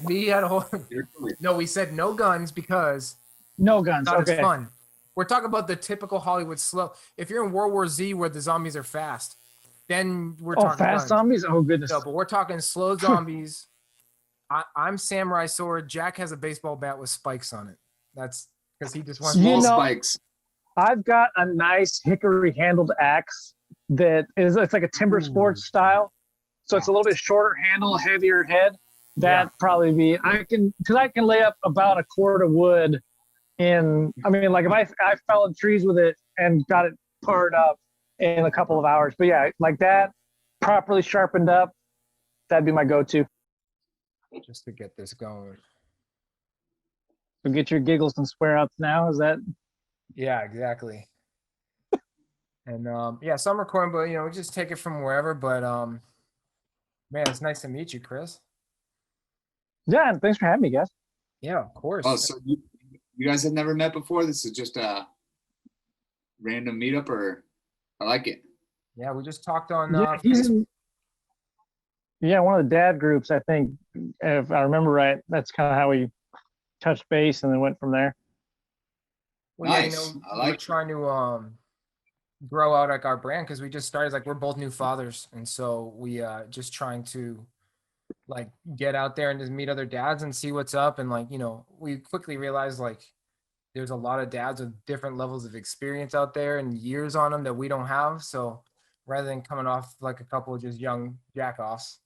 We had a whole. No, we said no guns because no guns. not Okay. as fun. We're talking about the typical Hollywood slow. If you're in World War Z where the zombies are fast, then we're talking fast guns. zombies. Oh goodness. No, but we're talking slow zombies. I'm samurai sword. Jack has a baseball bat with spikes on it. That's because he just wants small spikes. I've got a nice hickory handled axe that is, it's like a timber sports style. So it's a little bit shorter handle, heavier head. That'd probably be, I can lay up about a cord of wood like if I fell in trees with it and got it pared up in a couple of hours. But yeah, like that, properly sharpened up, that'd be my go-to. Just to get this going. So get your giggles and swear outs now, is that? Yeah, exactly. And so I'm recording, but we just take it from wherever. But man, it's nice to meet you, Chris. Yeah, and thanks for having me, guys. Yeah, of course. Oh, so you guys have never met before? This is just a random meetup, or I like it. Yeah, we just talked on Facebook. One of the dad groups, I think, if I remember right. That's kind of how we touched base and then went from there. Well, nice. We're trying to grow out like our brand because we just started, like, we're both new fathers, and so we just trying to like get out there and just meet other dads and see what's up. And we quickly realized like there's a lot of dads with different levels of experience out there and years on them that we don't have. So rather than coming off like a couple of just young jack-offs,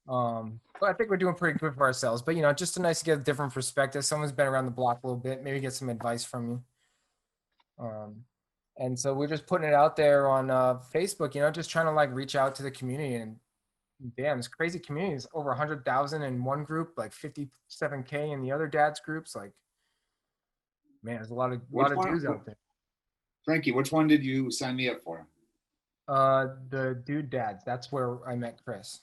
but I think we're doing pretty good for ourselves. But just nice to get a different perspective. Someone's been around the block a little bit, maybe get some advice from you. And so we're just putting it out there on Facebook, just trying to like reach out to the community. And damn, this crazy community is over 100,000 in one group, like 57K in the other dads groups. Like, man, there's a lot of dudes out there. Frankie, which one did you sign me up for? The dude dads. That's where I met Chris.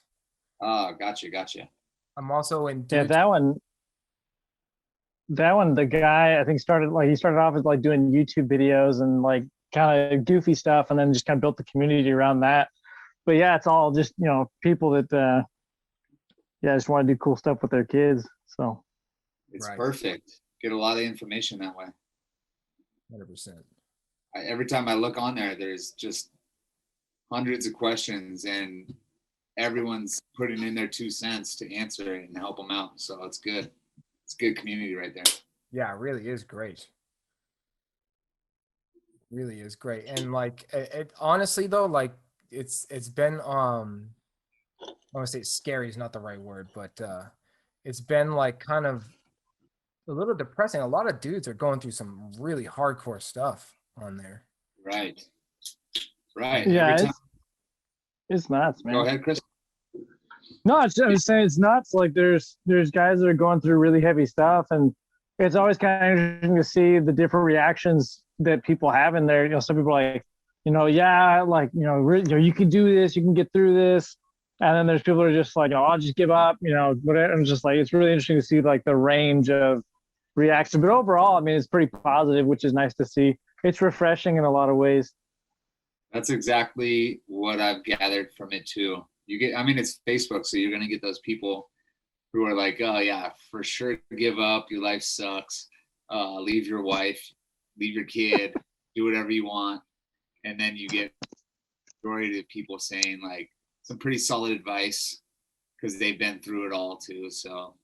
Oh, gotcha. I'm also in. Yeah, that one. The guy I think started off as like doing YouTube videos and like kind of goofy stuff, and then just kind of built the community around that. But yeah, it's all just people that just want to do cool stuff with their kids. So it's perfect. Get a lot of information that way. 100%. Every time I look on there, there's just hundreds of questions, and everyone's putting in their 2 cents to answer it and help them out. So it's good. It's good community right there. Yeah, it really is great. Really is great. And like it honestly though, like it's been I want to say scary is not the right word, but it's been like kind of a little depressing. A lot of dudes are going through some really hardcore stuff on there. Right. Yeah, it's nuts, man. Go ahead, Chris. No, I was saying it's nuts. Like there's guys that are going through really heavy stuff, and it's always kind of interesting to see the different reactions that people have in there. Some people are like, you can do this, you can get through this. And then there's people who are just like, oh, I'll just give up, whatever. I'm just like, it's really interesting to see like the range of reaction. But overall, I mean, it's pretty positive, which is nice to see. It's refreshing in a lot of ways. That's exactly what I've gathered from it too. It's Facebook, so you're going to get those people who are like, oh yeah, for sure, give up. Your life sucks. Leave your wife, leave your kid, do whatever you want. And then you get majority of people saying like some pretty solid advice because they've been through it all too. So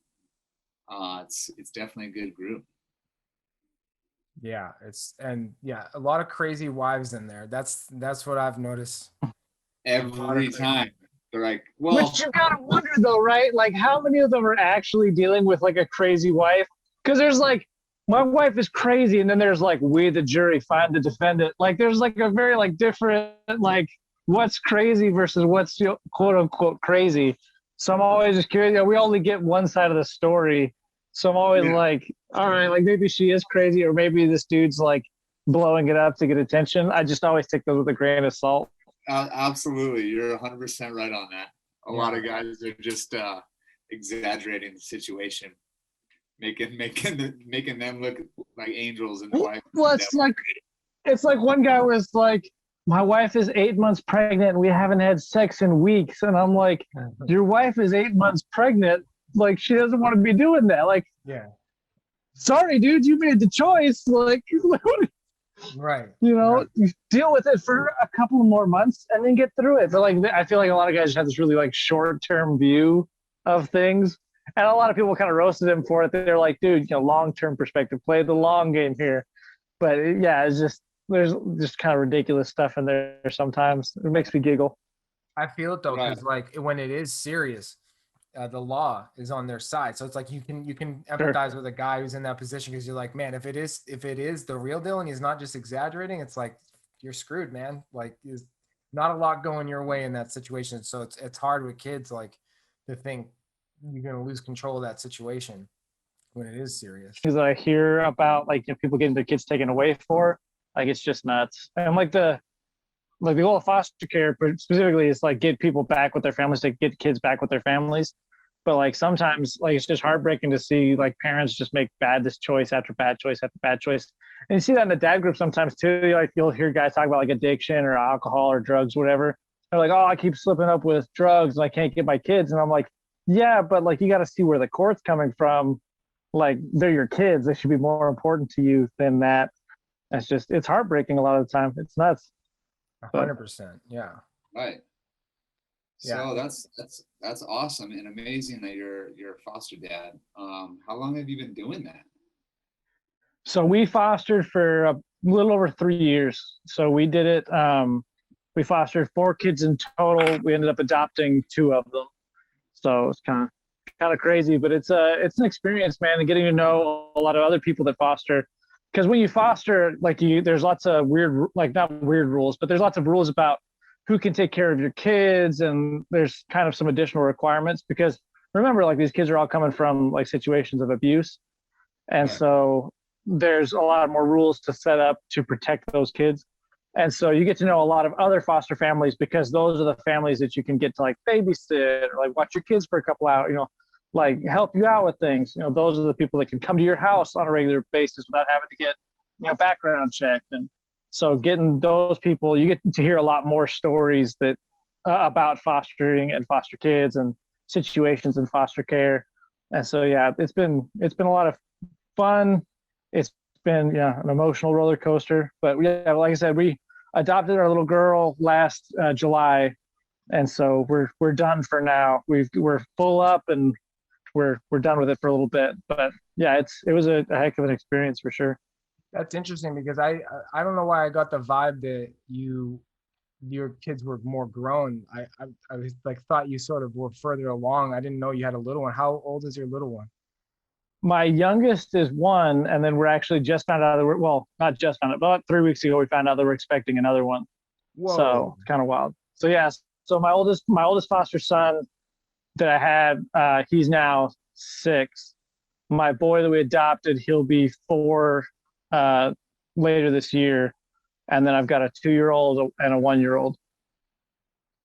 it's definitely a good group. Yeah, a lot of crazy wives in there. That's what I've noticed. Every time. They're like, well, which you gotta wonder though, right? Like how many of them are actually dealing with like a crazy wife? Because there's like, my wife is crazy, and then there's like, we the jury find the defendant. Like there's like a very like different like what's crazy versus what's quote unquote crazy. So I'm always just curious. We only get one side of the story. So I'm always like, all right, like maybe she is crazy, or maybe this dude's like blowing it up to get attention. I just always take those with a grain of salt. Absolutely. You're 100% right on that. A lot of guys are just exaggerating the situation, making them look like angels in the wife. Well, it's like one guy was like, my wife is 8 months pregnant and we haven't had sex in weeks. And I'm like, your wife is 8 months pregnant. Like, she doesn't want to be doing that. Like, Yeah. sorry, dude, you made the choice. Like, Right. you know, Right. you deal with it for a couple more months and then get through it. But like, I feel like a lot of guys have this really like short-term view of things. And a lot of people kind of roasted him for it. They're like, dude, you know, long-term perspective, play the long game here. But yeah, it's just, there's just kind of ridiculous stuff in there sometimes. It makes me giggle. I feel it though, Right. because like when it is serious, the law is on their side. So it's like you can empathize with a guy who's in that position because you're like, man, if it is the real deal and he's not just exaggerating, it's like you're screwed, man. Like there's not a lot going your way in that situation. So it's hard with kids like to think you're gonna lose control of that situation when it is serious. Because I hear about like, you know, people getting their kids taken away for, like, it's just nuts. And like the goal of foster care specifically is like get people back with their families, to get kids back with their families. But like sometimes like it's just heartbreaking to see like parents just make this choice after bad choice after bad choice. And you see that in the dad group sometimes too. Like you'll hear guys talk about like addiction or alcohol or drugs, whatever. They're like, oh, I keep slipping up with drugs and I can't get my kids. And I'm like, yeah, but like you got to see where the court's coming from. Like they're your kids. They should be more important to you than that. It's heartbreaking a lot of the time. It's nuts. 100%. Yeah. Right. Yeah. So that's awesome and amazing that you're a foster dad. How long have you been doing that? So we fostered for a little over 3 years. So we did it. We fostered 4 kids in total. We ended up adopting 2 of them. So it's kind of crazy, but it's an experience, man, and getting to know a lot of other people that foster. Because when you foster, like there's lots of weird, like not weird rules, but there's lots of rules about who can take care of your kids, and there's kind of some additional requirements. Because remember, like these kids are all coming from like situations of abuse, and Right. so there's a lot more rules to set up to protect those kids. And so you get to know a lot of other foster families because those are the families that you can get to like babysit or like watch your kids for a couple hours, you know, like help you out with things. You know, those are the people that can come to your house on a regular basis without having to get, you know, background checked. And so getting those people, you get to hear a lot more stories that about fostering and foster kids and situations in foster care. And so, yeah, it's been a lot of fun. It's been, yeah, an emotional roller coaster, but yeah, like I said, we adopted our little girl last July, and so we're done for now. We're full up and we're done with it for a little bit. But yeah, it was a heck of an experience for sure. That's interesting because I don't know why I got the vibe that your kids were more grown. I was like thought you sort of were further along. I didn't know you had a little one. How old is your little one? My youngest is 1, and then we're actually just found out that not just found out, but 3 weeks ago we found out that we're expecting another one. Whoa. So it's kind of wild. So yeah, so my oldest foster son that I had, he's now 6. My boy that we adopted, he'll be 4 later this year, and then I've got a 2-year-old and a 1-year-old.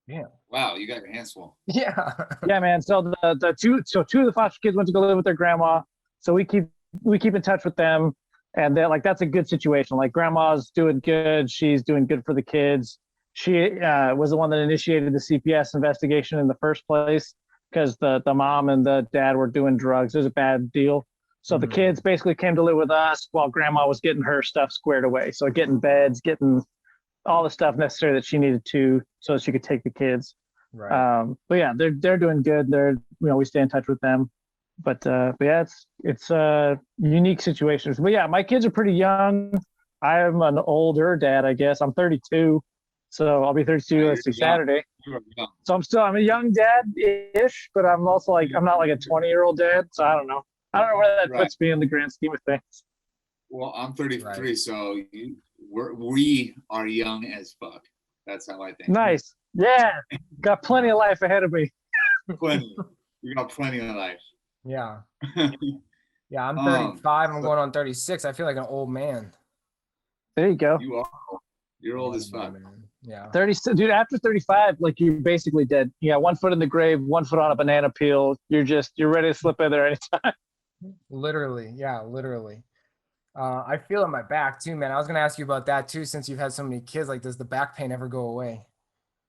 Yeah. Wow, you got your hands full. Yeah. Yeah, man. So the 2 of the foster kids went to go live with their grandma. So we keep in touch with them, and they're like, that's a good situation. Like grandma's doing good. She's doing good for the kids. She was the one that initiated the CPS investigation in the first place because the mom and the dad were doing drugs. It was a bad deal. So the kids basically came to live with us while grandma was getting her stuff squared away. So getting beds, getting all the stuff necessary that she needed to, so that she could take the kids. Right. But yeah, they're doing good. We stay in touch with them. But yeah, it's unique situations. But yeah, my kids are pretty young. I'm an older dad, I guess. I'm 32, so I'll be 32 Yeah, this you're Saturday. You're young. So I'm a young dad-ish, but I'm also like I'm not like a 20-year-old dad. So I don't know where that Right. puts me in the grand scheme of things. Well, I'm 33, Right. so we are young as fuck. That's how I think. Nice, yeah, got plenty of life ahead of me. Plenty. We got plenty of life. Yeah. Yeah. I'm 35. I'm going on 36. I feel like an old man. There you go. You are. You're old as fuck. Man. Yeah. 30, dude. After 35, like you're basically dead. You got 1 foot in the grave, 1 foot on a banana peel. You're ready to slip in there anytime. Literally. Yeah. Literally. I feel in my back too, man. I was gonna ask you about that too, since you've had so many kids. Like, does the back pain ever go away?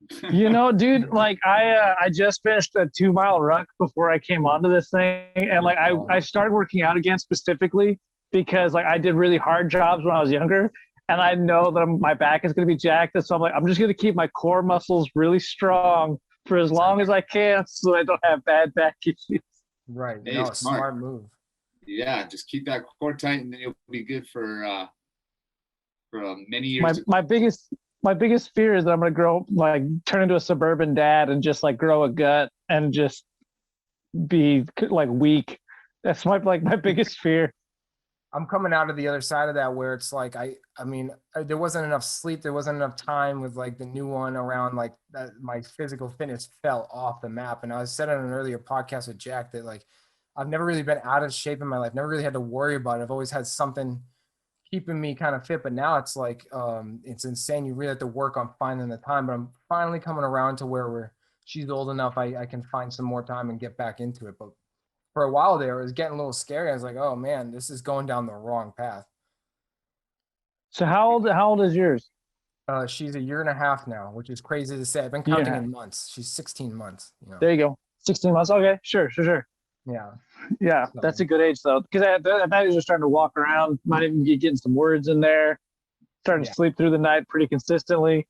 Dude, like I just finished a 2 mile ruck before I came onto this thing, and like I started working out again specifically because like I did really hard jobs when I was younger, and I know that my back is going to be jacked, and so I'm like I'm just going to keep my core muscles really strong for as long as I can, so I don't have bad back issues. Right. Hey, No, smart. smart move. Yeah, just keep that core tight, and then you'll be good for many years. My biggest fear is that I'm gonna turn into a suburban dad and just grow a gut and just be like weak. That's my biggest fear. I'm coming out of the other side of that where it's like there wasn't enough sleep, there wasn't enough time with like the new one around, like that my physical fitness fell off the map. And I said on an earlier podcast with Jack that like I've never really been out of shape in my life, never really had to worry about it. I've always had something keeping me kind of fit, but now it's like it's insane. You really have to work on finding the time. But I'm finally coming around to where she's old enough I can find some more time and get back into it. But for a while there, it was getting a little scary. I was like, oh man, this is going down the wrong path. So how old is yours? She's a year and a half now, which is crazy to say. I've been counting in months. She's 16 months. There you go. 16 months. Okay, sure. Yeah. Yeah, So, that's a good age though, because at that age you're starting to walk around, might even be getting some words in there, starting to sleep through the night pretty consistently.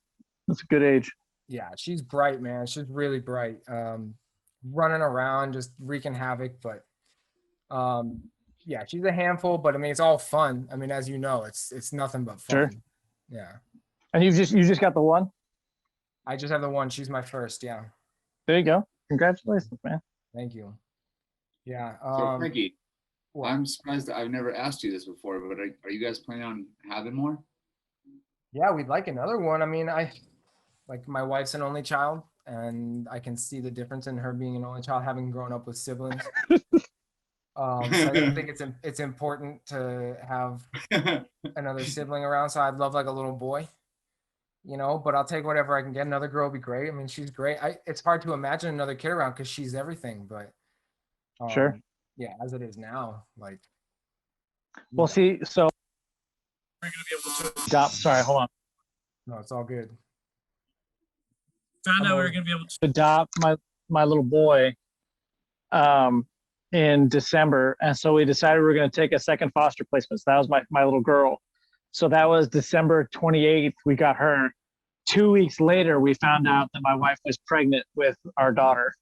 That's a good age. yeah, she's bright, man. She's really bright. Running around, just wreaking havoc. But yeah, she's a handful. But I mean, it's all fun. I mean, as you know, it's nothing but fun. Sure. Yeah. And you just got the one? I just have the one. She's my first. Yeah. There you go. Congratulations, man. Thank you. Yeah. So Frankie, what? I'm surprised that I've never asked you this before, but are you guys planning on having more? Yeah, we'd like another one. I mean, like my wife's an only child, and I can see the difference in her being an only child, having grown up with siblings. So I think it's important to have another sibling around. So I'd love like a little boy, but I'll take whatever I can get. Another girl would be great. I mean, she's great. It's hard to imagine another kid around because she's everything, but Sure. Yeah, as it is now, like. Well, see, so we're gonna be able to adopt. Sorry, hold on. No, it's all good. Found out we were gonna be able to adopt my little boy, in December, and so we decided we were gonna take a second foster placement. So that was my little girl. So that was December 28th. We got her. 2 weeks later, we found out that my wife was pregnant with our daughter.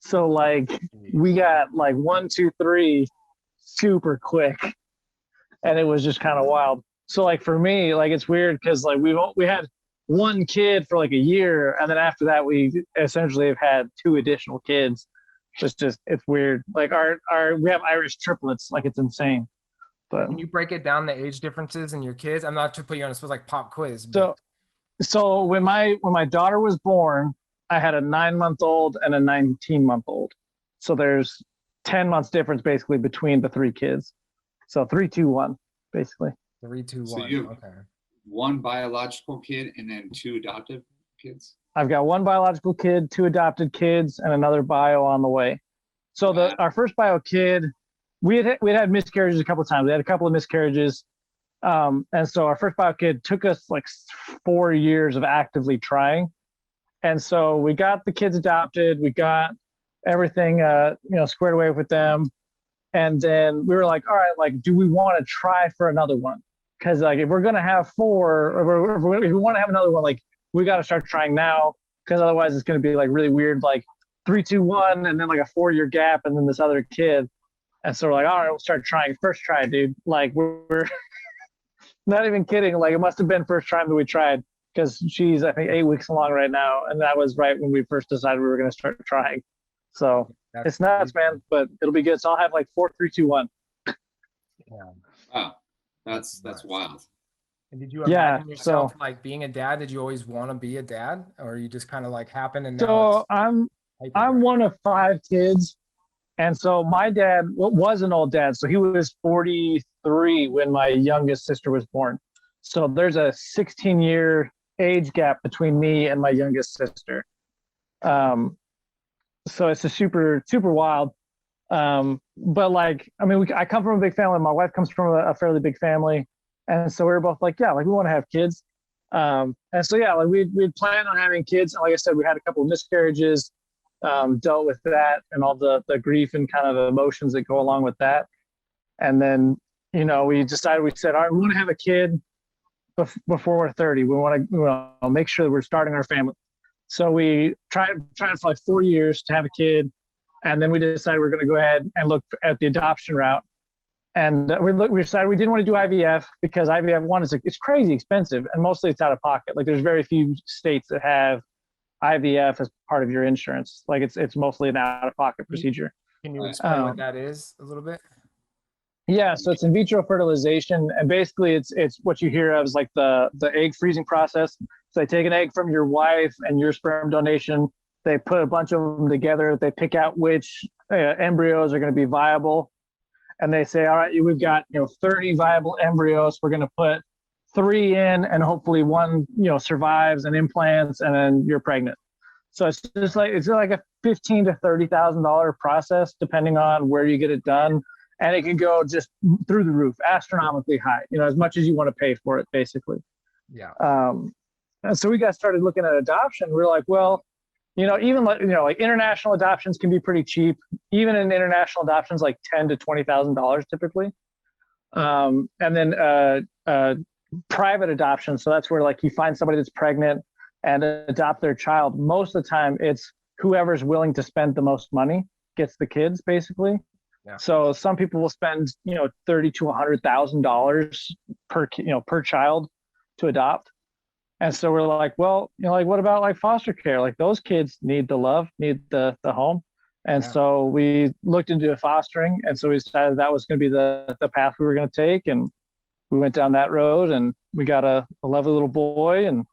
So like we got like 1, 2, 3 super quick, and it was just kind of wild. So like for me, like it's weird because like we had one kid for like a year, and then after that we essentially have had 2 additional kids. It's weird. Like we have Irish triplets, like it's insane. But Can you break it down, the age differences in your kids? I'm not to put you on a like pop quiz. But... So when my daughter was born, I had a 9-month-old and a 19-month-old. So there's 10 months difference basically between the 3 kids. So 3, 2, 1, basically. 3, 2, 1. So you have okay. 1 biological kid and then 2 adoptive kids? I've got 1 biological kid, 2 adopted kids, and another bio on the way. So our first bio kid, we'd had miscarriages a couple of times. We had a couple of miscarriages. And so our first bio kid took us like 4 years of actively trying. And so we got the kids adopted. We got everything, squared away with them. And then we were like, all right, like, do we want to try for another one? Because like, if we're going to have 4, or if we want to have another one, like, we got to start trying now, because otherwise it's going to be like really weird, like 3, 2, 1, and then like a 4-year gap, and then this other kid. And so we're like, all right, we'll start trying. First try, dude. Like we're not even kidding. Like it must have been first time that we tried, because she's I think 8 weeks along right now, and that was right when we first decided we were going to start trying. So it's nuts, man, but it'll be good. So I'll have like 4, 3, 2, 1. Yeah. Wow, that's wild. And did you imagine yourself like being a dad? Did you always want to be a dad, or you just kind of like happened and now? So I'm one of 5 kids, and so my dad was an old dad. So he was 43 when my youngest sister was born. So there's a 16-year age gap between me and my youngest sister. So it's a super, super wild. But like, I mean, I come from a big family. My wife comes from a fairly big family. And so we were both like, yeah, like we want to have kids. And so, yeah, like we'd planned on having kids. And like I said, we had a couple of miscarriages, dealt with that and all the grief and kind of the emotions that go along with that. And then, we said, all right, we want to have a kid before we're 30. We want to make sure that we're starting our family. So we tried for like 4 years to have a kid. And then we decided we're going to go ahead and look at the adoption route. And we decided we didn't want to do IVF because IVF, it's crazy expensive, and mostly it's out of pocket. Like there's very few states that have IVF as part of your insurance. Like it's mostly an out of pocket procedure. Can you explain what that is a little bit? Yeah, so it's in vitro fertilization, and basically it's what you hear of as like the egg freezing process. So they take an egg from your wife and your sperm donation. They put a bunch of them together. They pick out which embryos are going to be viable. And they say, all right, we've got 30 viable embryos. We're going to put 3 in, and hopefully 1 survives and implants, and then you're pregnant. So it's like a $15,000 to $30,000 process, depending on where you get it done, and it can go just through the roof, astronomically high. As much as you want to pay for it, basically. Yeah. And so we got started looking at adoption. We're like, well, even like international adoptions can be pretty cheap. Even in international adoptions, like $10,000 to $20,000 typically. And then private adoption. So that's where like you find somebody that's pregnant and adopt their child. Most of the time, it's whoever's willing to spend the most money gets the kids, basically. Yeah. So some people will spend $30,000 to $100,000 per child to adopt. And so we're like, well, what about like foster care? Like those kids need the love, need the home. And so we looked into fostering. And so we decided that was going to be the path we were going to take. And we went down that road, and we got a lovely little boy. And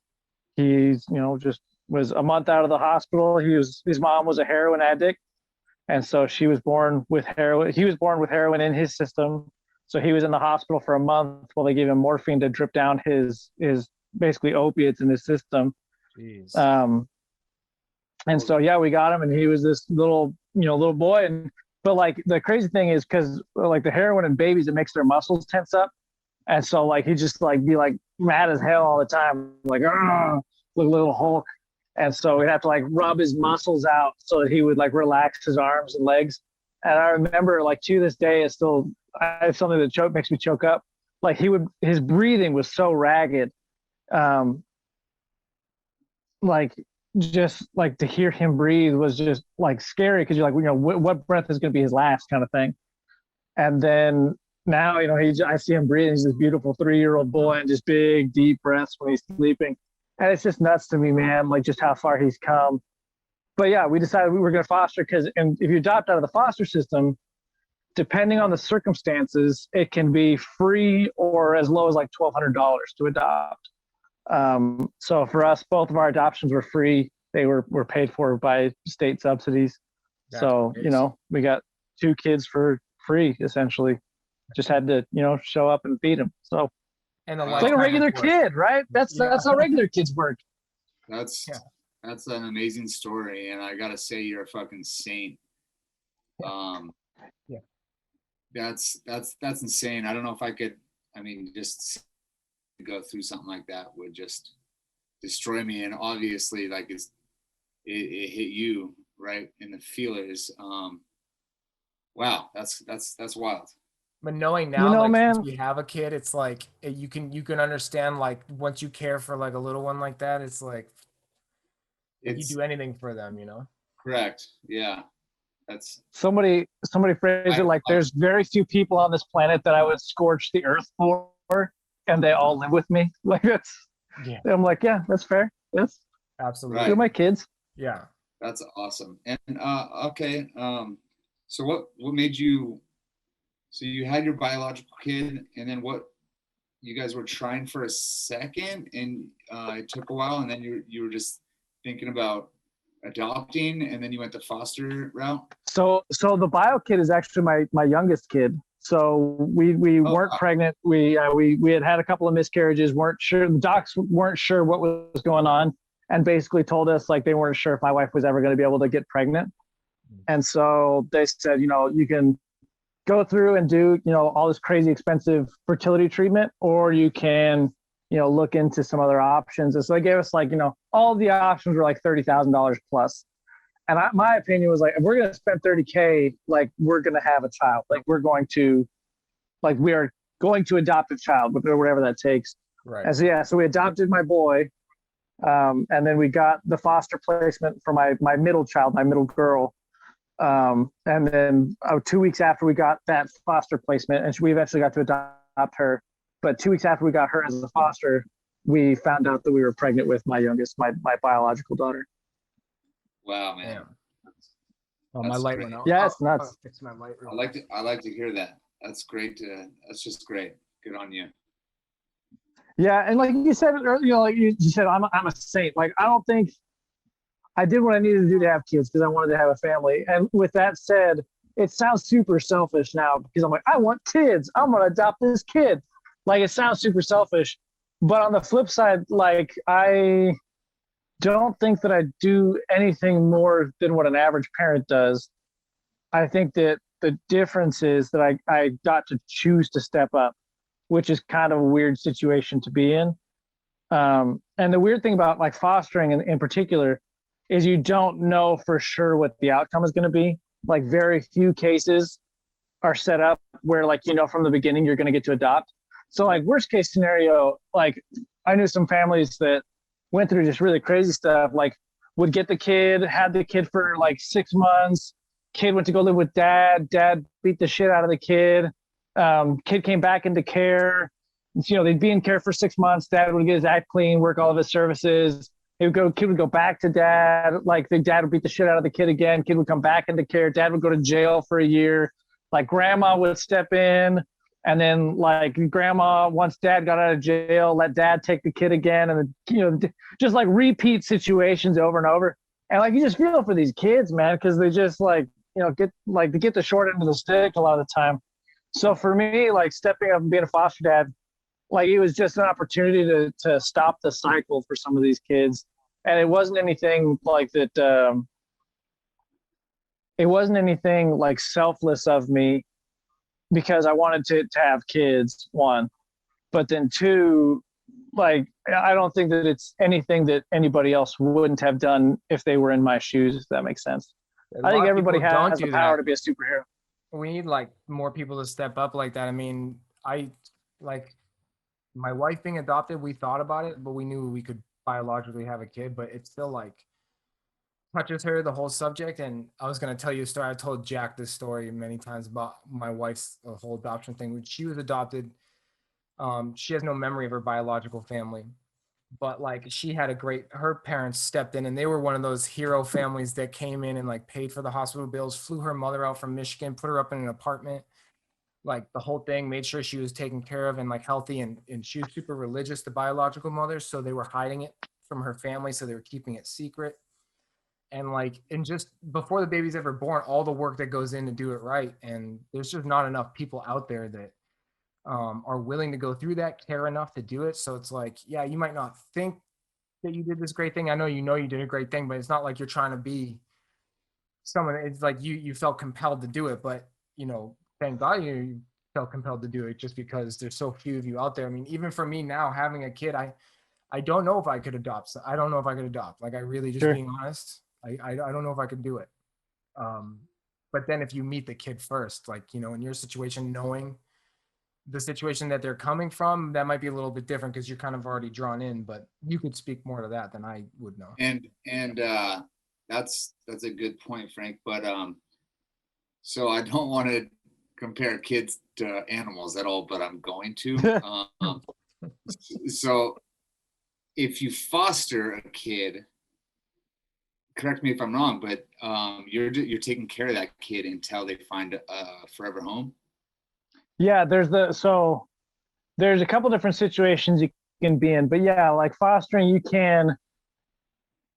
he's, just was a month out of the hospital. His mom was a heroin addict. And so she was born with heroin. He was born with heroin in his system. So he was in the hospital for a month while they gave him morphine to drip down his basically opiates in his system. Jeez. And so we got him, and he was this little boy. But like the crazy thing is, because like the heroin in babies, it makes their muscles tense up, and so like he just like be like mad as hell all the time, like look, little Hulk. And so we'd have to like rub his muscles out so that he would like relax his arms and legs. And I remember like to this day, it's something that makes me choke up. Like his breathing was so ragged. Like just like to hear him breathe was just like scary, because you're like, what breath is going to be his last, kind of thing. And then now, I see him breathing. He's this beautiful 3-year-old boy, and just big, deep breaths when he's sleeping. And it's just nuts to me, man, like just how far he's come. But yeah, we decided we were going to foster, because if you adopt out of the foster system, depending on the circumstances, it can be free or as low as like $1,200 to adopt. So for us, both of our adoptions were free. They were paid for by state subsidies. That's so, amazing. we got 2 kids for free, essentially. Just had to, show up and feed them. So And it's like a regular kid, right? That's how regular kids work. That's an amazing story, and I gotta say, you're a fucking saint. That's insane. I don't know if I could. I mean, just to go through something like that would just destroy me. And obviously, like it hit you right in the feelers. Wow, that's wild. But knowing now, like, man, since we have a kid, it's like you can understand, like, once you care for like a little one like that, it's like you do anything for them, Correct. Yeah. That's somebody phrased it like, there's very few people on this planet that I would scorch the earth for, and they all live with me. Like I'm like, yeah, that's fair. Yes, absolutely. They're my kids. Yeah. That's awesome. And okay. So what made you? So you had your biological kid, and then what? You guys were trying for a second, and it took a while, and then you were just thinking about adopting, and then you went the foster route. So the bio kid is actually my youngest kid. So we weren't pregnant. We had a couple of miscarriages. Weren't sure. The docs weren't sure what was going on, and basically told us like they weren't sure if my wife was ever going to be able to get pregnant. And so they said, you can go through and do all this crazy expensive fertility treatment, or you can look into some other options. And so they gave us like, all the options were like $30,000 plus. And my opinion was like, if we're going to spend 30K, like we're going to have a child, like we are going to adopt a child, whatever that takes. Right. And so, so we adopted my boy. And then we got the foster placement for my middle child, my middle girl. And then 2 weeks after we got that foster placement, and we eventually got to adopt her. But 2 weeks after we got her as a foster, we found out that we were pregnant with my youngest, my biological daughter. Wow, man. Oh, my light went out. Yeah, it's nuts. Fix my light. I like to hear that. That's great. That's just great. Good on you. Yeah, and like you said, like you said, I'm a saint. Like I don't think I did what I needed to do to have kids because I wanted to have a family. And with that said, it sounds super selfish now because I'm like, I want kids. I'm gonna adopt this kid. Like it sounds super selfish, but on the flip side, like I don't think that I do anything more than what an average parent does. I think that the difference is that I got to choose to step up, which is kind of a weird situation to be in. And the weird thing about like fostering in particular is you don't know for sure what the outcome is going to be. Like very few cases are set up where like, from the beginning, you're going to get to adopt. So like worst case scenario, like I knew some families that went through just really crazy stuff, like would get the kid, had the kid for like 6 months, kid went to go live with dad beat the shit out of the kid. Kid came back into care. They'd be in care for 6 months. Dad would get his act clean, work all of his services. Kid would go back to dad. Like the dad would beat the shit out of the kid again. Kid would come back into care. Dad would go to jail for a year. Like grandma would step in. And then like grandma, once dad got out of jail, let dad take the kid again. And then, just like repeat situations over and over. And like, you just feel for these kids, man, because they just like, get the short end of the stick a lot of the time. So for me, like stepping up and being a foster dad, like it was just an opportunity to stop the cycle for some of these kids. And it wasn't anything like that. It wasn't anything like selfless of me because I wanted to have kids, one, but then two, like, I don't think that it's anything that anybody else wouldn't have done if they were in my shoes, if that makes sense. I think everybody has the power to be a superhero. We need like more people to step up like that. I mean, like my wife being adopted, we thought about it, but we knew we could biologically have a kid, but it's still like touches her, the whole subject. And I was going to tell you a story. I told Jack this story many times about my wife's whole adoption thing. When she was adopted, she has no memory of her biological family, but like she had her parents stepped in and they were one of those hero families that came in and like paid for the hospital bills, flew her mother out from Michigan, put her up in an apartment, like the whole thing, made sure she was taken care of and like healthy. And she was super religious, the biological mother. So they were hiding it from her family. So they were keeping it secret. And like, and just before the baby's ever born, all the work that goes in to do it right. And there's just not enough people out there that are willing to go through that, care enough to do it. So it's like, yeah, you might not think that you did this great thing. I know you did a great thing, but it's not like you're trying to be someone. It's like you felt compelled to do it, but thank God you felt compelled to do it just because there's so few of you out there. I mean, even for me now having a kid, I don't know if I could adopt. I don't know if I could adopt. Like I really just being honest, I don't know if I could do it. But then if you meet the kid first, like, in your situation, knowing the situation that they're coming from, that might be a little bit different because you're kind of already drawn in, but you could speak more to that than I would know. And that's a good point, Frank. But so I don't want to compare kids to animals at all, but I'm going to. So if you foster a kid, correct me if I'm wrong, but you're taking care of that kid until they find a forever home. Yeah, there's a couple different situations you can be in, but yeah, like fostering,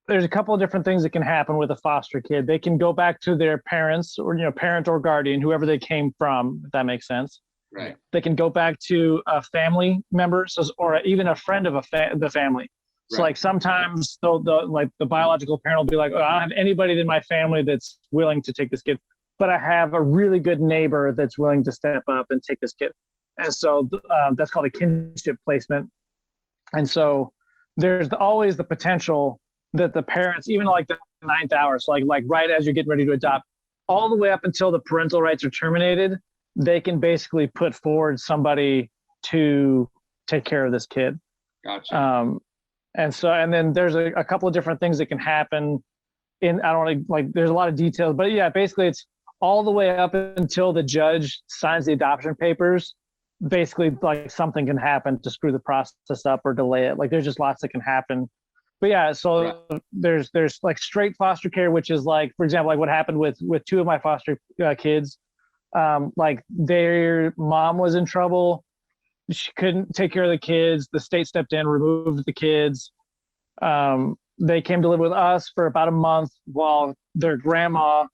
there's a couple of different things that can happen with a foster kid. They can go back to their parents or, parent or guardian, whoever they came from, if that makes sense. Right. They can go back to a family member or even a friend of the family. So like sometimes the biological parent will be like, oh, I don't have anybody in my family that's willing to take this kid, but I have a really good neighbor that's willing to step up and take this kid. And so that's called a kinship placement. And so there's always the potential that the parents, even like the ninth hour, so like right as you're getting ready to adopt, all the way up until the parental rights are terminated, they can basically put forward somebody to take care of this kid. Gotcha. And then there's a couple of different things that can happen. I don't want to like, there's a lot of details, but yeah, basically it's all the way up until the judge signs the adoption papers. Basically, like something can happen to screw the process up or delay it. Like there's just lots that can happen. But yeah, so Right. there's like straight foster care, which is like, for example, like what happened with two of my foster kids. Like their mom was in trouble. She couldn't take care of the kids. The state stepped in, removed the kids. They came to live with us for about a month while their grandma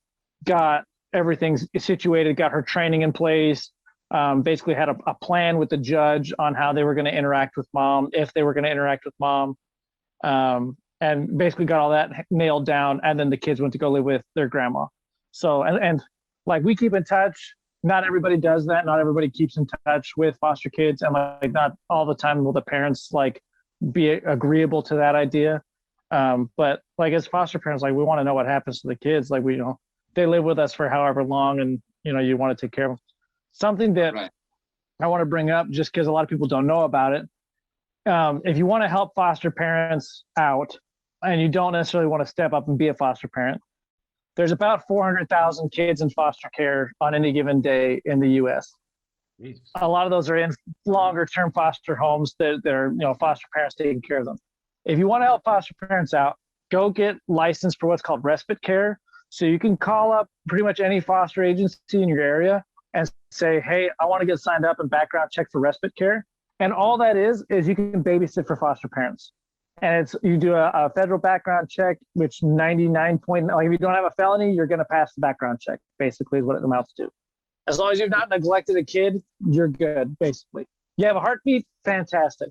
got everything situated, got her training in place, basically had a plan with the judge on how they were going to interact with mom, if they were going to interact with mom, and basically got all that nailed down. And then the kids went to go live with their grandma. So, and like we keep in touch. Not everybody does that. Not everybody keeps in touch with foster kids, and like not all the time will the parents like be agreeable to that idea. But like as foster parents, like we want to know what happens to the kids. Like we, they live with us for however long, and you want to take care of them. Something that Right. I want to bring up, just because a lot of people don't know about it. If you want to help foster parents out, and you don't necessarily want to step up and be a foster parent, there's about 400,000 kids in foster care on any given day in the U.S. Jesus. A lot of those are in longer-term foster homes that they're, foster parents taking care of them. If you want to help foster parents out, go get licensed for what's called respite care. So you can call up pretty much any foster agency in your area and say, hey, I want to get signed up and background check for respite care. And all that is you can babysit for foster parents. And you do a federal background check, which 99 point, like if you don't have a felony, you're going to pass the background check, basically is what it amounts to. As long as you've not neglected a kid, you're good, basically. You have a heartbeat, fantastic.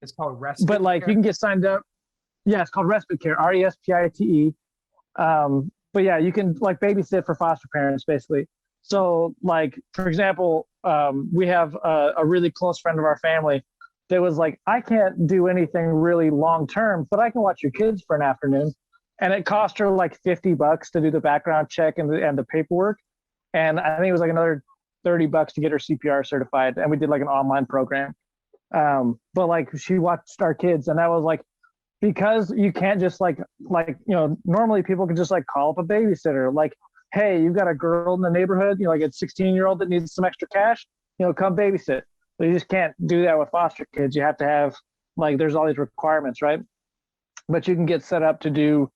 It's called respite But like care? you can get signed up. Yeah, it's called respite care, RESPITE. But yeah, you can like babysit for foster parents, basically. So like, for example, we have a really close friend of our family that was like, I can't do anything really long term, but I can watch your kids for an afternoon. And it cost her like $50 to do the background check and the paperwork. And I think it was like another $30 to get her CPR certified. And we did like an online program. But like she watched our kids, and that was like, because you can't just like normally people can just like call up a babysitter, like, hey, you've got a girl in the neighborhood, like a 16-year-old that needs some extra cash, come babysit. But you just can't do that with foster kids. You have to have like, there's all these requirements, right? But you can get set up to do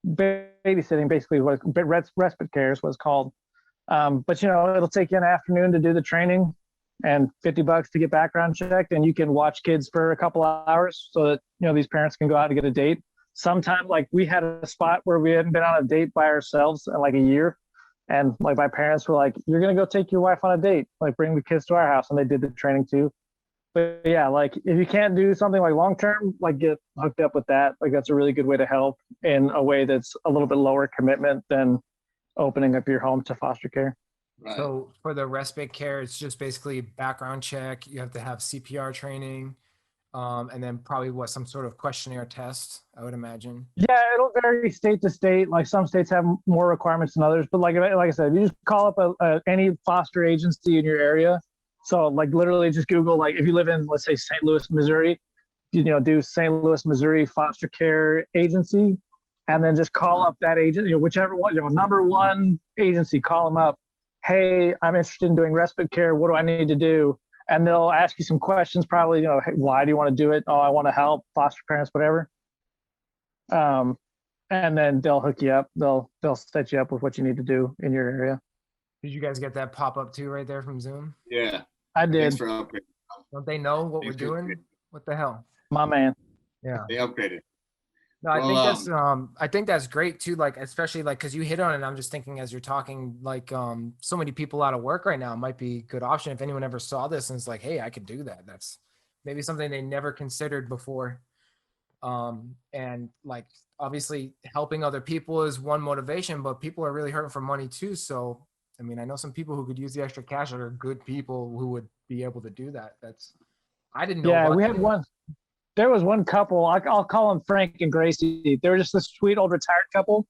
babysitting, basically what respite care is what's called. But it'll take you an afternoon to do the training and $50 to get background checked, and you can watch kids for a couple of hours so that these parents can go out and get a date. Sometimes, like we had a spot where we hadn't been on a date by ourselves in like a year, and like my parents were like, "You're gonna go take your wife on a date, like bring the kids to our house," and they did the training too. But yeah, like if you can't do something like long term, like get hooked up with that. Like that's a really good way to help in a way that's a little bit lower commitment than opening up your home to foster care. Right. So for the respite care, it's just basically background check. You have to have CPR training, and then probably some sort of questionnaire test, I would imagine. Yeah, it'll vary state to state. Like some states have more requirements than others, but like I said, you just call up any foster agency in your area. So like literally just Google, like if you live in, let's say, St. Louis, Missouri, do St. Louis, Missouri Foster Care Agency, and then just call up that agent, whichever one, number one agency, call them up. Hey, I'm interested in doing respite care. What do I need to do? And they'll ask you some questions, probably, hey, why do you want to do it? Oh, I want to help foster parents, whatever. And then they'll hook you up. They'll set you up with what you need to do in your area. Did you guys get that pop up too right there from Zoom? Yeah. I did. Thanks for upgrading. Don't they know what we're Thanks for doing? upgrading. What the hell? My man. Yeah. They upgraded. No, I Well, think that's great too. Like, especially like, cause you hit on it. I'm just thinking as you're talking, like, so many people out of work right now might be a good option. If anyone ever saw this and it's like, hey, I could do that. That's maybe something they never considered before. And like, obviously helping other people is one motivation, but people are really hurting for money too. So, I mean, I know some people who could use the extra cash that are good people who would be able to do that. I didn't know Yeah, about we that. had one. There was one couple. I'll call them Frank and Gracie. They were just this sweet old retired couple,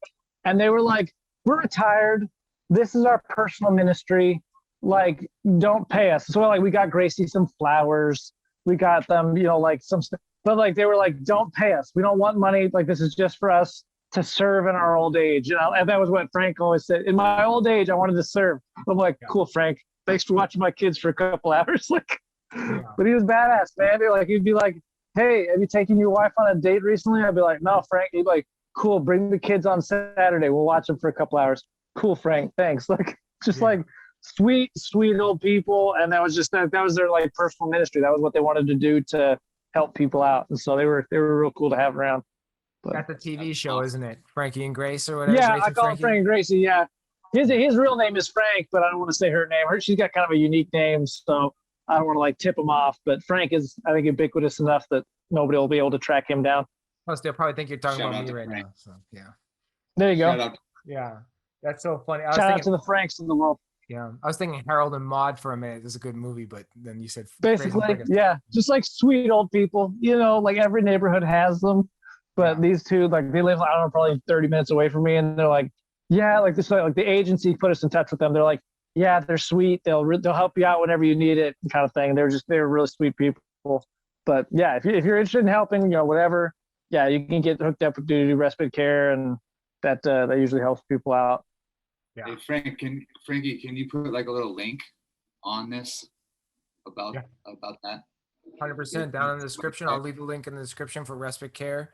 and they were like, "We're retired. This is our personal ministry. Like, don't pay us." So like, we got Gracie some flowers. We got them, like some stuff. But like, they were like, "Don't pay us. We don't want money. Like, this is just for us to serve in our old age." And that was what Frank always said. In my old age, I wanted to serve. I'm like, "Cool, Frank. Thanks for watching my kids for a couple hours." Like, but he was badass, man. He'd be like, "Hey, have you taken your wife on a date recently?" I'd be like, "No, Frank." He'd be like, "Cool, bring the kids on Saturday. We'll watch them for a couple hours." "Cool, Frank. Thanks." Like, just like sweet, sweet old people. And that was just that was their like personal ministry. That was what they wanted to do to help people out. And so they were real cool to have around. But That's the TV show, isn't it? Frankie and Grace or whatever. yeah, Grace I and call him Frankie? Frank and Gracie. Yeah. His real name is Frank, but I don't want to say her name. She's got kind of a unique name, so I don't want to like tip him off. But Frank is, I think, ubiquitous enough that nobody will be able to track him down. Plus, they'll probably think you're talking Shout about out me to right Frank. now. So yeah, There you go. Shout out. yeah, that's so funny. I was Shout out thinking, to the Franks in the world. yeah, I was thinking Harold and Maude for a minute. It's a good movie, but then you said Basically, yeah, just like sweet old people. Like every neighborhood has them, but these two, like they live, I don't know, probably 30 minutes away from me, and they're like, yeah, like this, like the agency put us in touch with them. They're like, yeah, they're sweet. They'll help you out whenever you need it, kind of thing. They're really sweet people. But yeah, if you're interested in helping, whatever, yeah, you can get hooked up with do respite care, and that usually helps people out. Yeah. Hey Frankie, can you put like a little link on this about that? 100% down in the description. I'll leave the link in the description for respite care.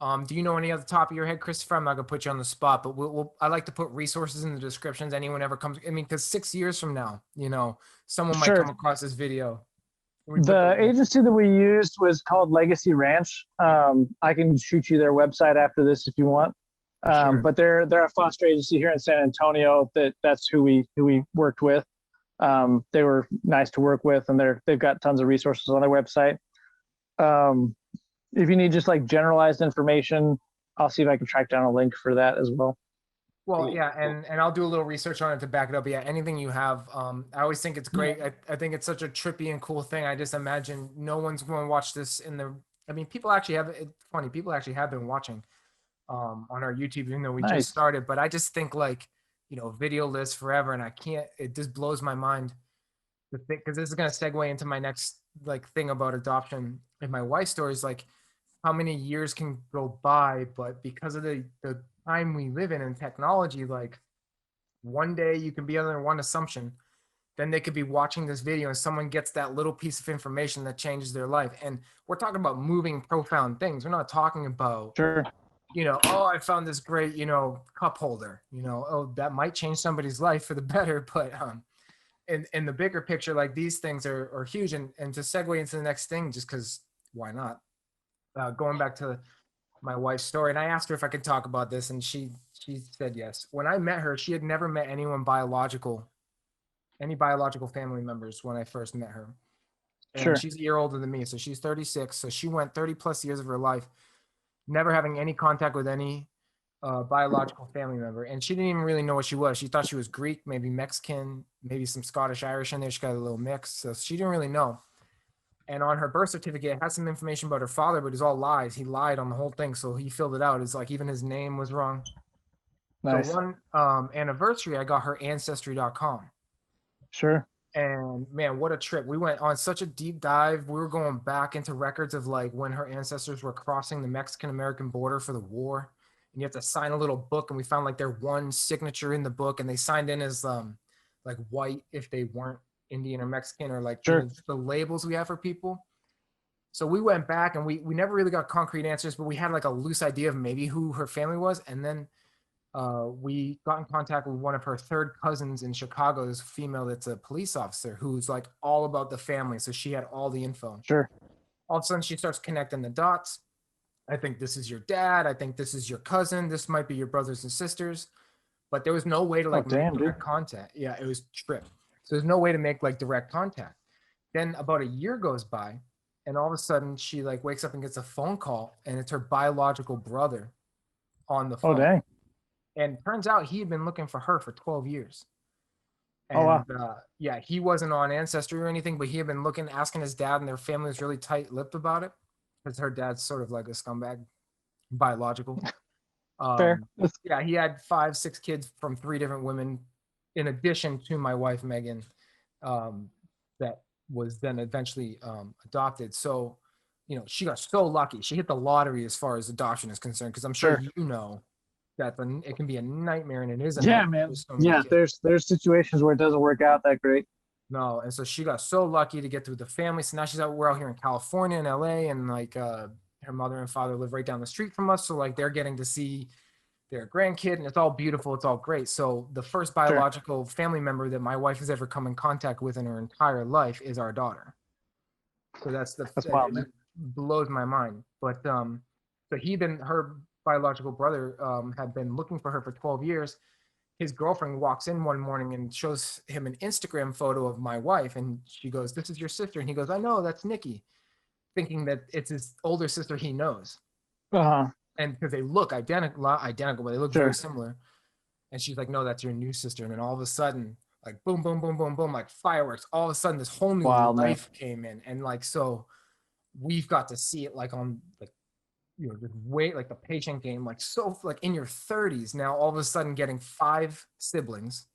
Do you know any off the top of your head, Christopher? I'm not gonna put you on the spot, but I like to put resources in the descriptions. Anyone ever comes, I mean, because 6 years from now, someone might come across this video. The agency that we used was called Legacy Ranch. I can shoot you their website after this if you want. But they're a foster agency here in San Antonio. That's who we worked with. They were nice to work with, and they've got tons of resources on their website. If you need just like generalized information, I'll see if I can track down a link for that as well. Well, yeah, and I'll do a little research on it to back it up. Yeah, anything you have. I always think it's great. I think it's such a trippy and cool thing. I just imagine no one's going to watch this I mean, people actually have, it's funny, people actually have been watching on our YouTube, even though we just started. But I just think like, video lives forever, and it just blows my mind to think, because this is going to segue into my next like thing about adoption. And my wife's story is like, how many years can go by, but because of the time we live in and technology, like one day you can be under one assumption, then they could be watching this video and someone gets that little piece of information that changes their life. And we're talking about moving, profound things. We're not talking about, oh, I found this great, cup holder, oh, that might change somebody's life for the better. But in the bigger picture, like these things are huge. And to segue into the next thing, just because why not? Going back to my wife's story, and I asked her if I could talk about this, and she said yes. When I met her, she had never met any biological family members when I first met her. And she's a year older than me, so she's 36. So she went 30 plus years of her life never having any contact with any biological family member, and she didn't even really know what she was. She thought she was Greek, maybe Mexican, maybe some Scottish Irish in there. She got a little mix, so she didn't really know. And on her birth certificate, it has some information about her father, but it's all lies. He lied on the whole thing, so he filled it out. It's like even his name was wrong. Nice. So one anniversary, I got her Ancestry.com. Sure. And man, what a trip. We went on such a deep dive. We were going back into records of like when her ancestors were crossing the Mexican-American border for the war. And you have to sign a little book, and we found like their one signature in the book, and they signed in as like white if they weren't Indian or Mexican, or like the labels we have for people. So we went back, and we never really got concrete answers, but we had like a loose idea of maybe who her family was. And then we got in contact with one of her third cousins in Chicago, this female that's a police officer who's like all about the family. So she had all the info. Sure. All of a sudden she starts connecting the dots. I think this is your dad. I think this is your cousin. This might be your brothers and sisters. But there was no way to like make direct contact. Yeah, it was trip. So there's no way to make like direct contact. Then about a year goes by, and all of a sudden she like wakes up and gets a phone call, and it's her biological brother on the phone. Oh, dang. And turns out he had been looking for her for 12 years. And Oh, wow. yeah, he wasn't on Ancestry or anything, but he had been asking his dad, and their family was really tight-lipped about it because her dad's sort of like a scumbag, biological. Fair. Yeah, he had 5, 6 kids from 3 different women, in addition to my wife Megan, that was then eventually adopted. So, she got so lucky. She hit the lottery as far as adoption is concerned, because I'm sure Sure. that it can be a nightmare, and it is a Yeah, nightmare man. for so many Yeah, kids. there's situations where it doesn't work out that great. No, and so she got so lucky to get through the family. So now we're out here in California and LA, and like her mother and father live right down the street from us. So like they're getting to see their grandkid, and it's all beautiful, it's all great. So the first Sure. biological family member that my wife has ever come in contact with in her entire life is our daughter. So That's it wild, just man. blows my mind. But so her biological brother had been looking for her for 12 years. His girlfriend walks in one morning and shows him an Instagram photo of my wife, and she goes, "This is your sister," and he goes, "I know, that's Nikki," thinking that it's his older sister he knows. Uh-huh. And because they look identical, but they look very Sure. similar. And she's like, "No, that's your new sister." And then all of a sudden, like boom, boom, boom, boom, boom, like fireworks. All of a sudden, this whole new Wild, man. life came in, and like so, we've got to see it like on like just wait like the patient game, like so like in your 30s now, all of a sudden getting 5 siblings,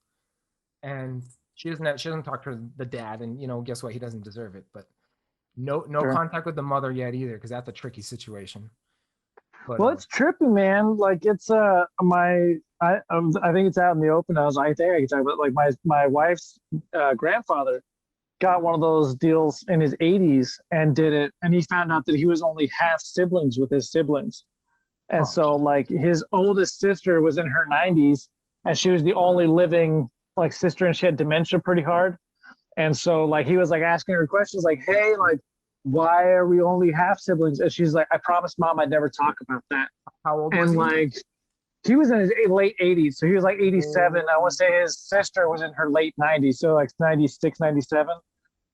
and she doesn't talk to the dad, and guess what? He doesn't deserve it, but no Sure. contact with the mother yet either, because that's a tricky situation. But Well, it's trippy, man. Like it's I think it's out in the open. I think I can talk about like my wife's grandfather got one of those deals in his 80s and did it, and he found out that he was only half siblings with his siblings. And so like his oldest sister was in her 90s, and she was the only living like sister, and she had dementia pretty hard. And so like he was like asking her questions like, "Hey, like why are we only half siblings?" And she's like, "I promised mom I'd never talk about that." how old was And he? like he was in his late 80s, so he was like 87. I want to say his sister was in her late 90s, so like 96, 97.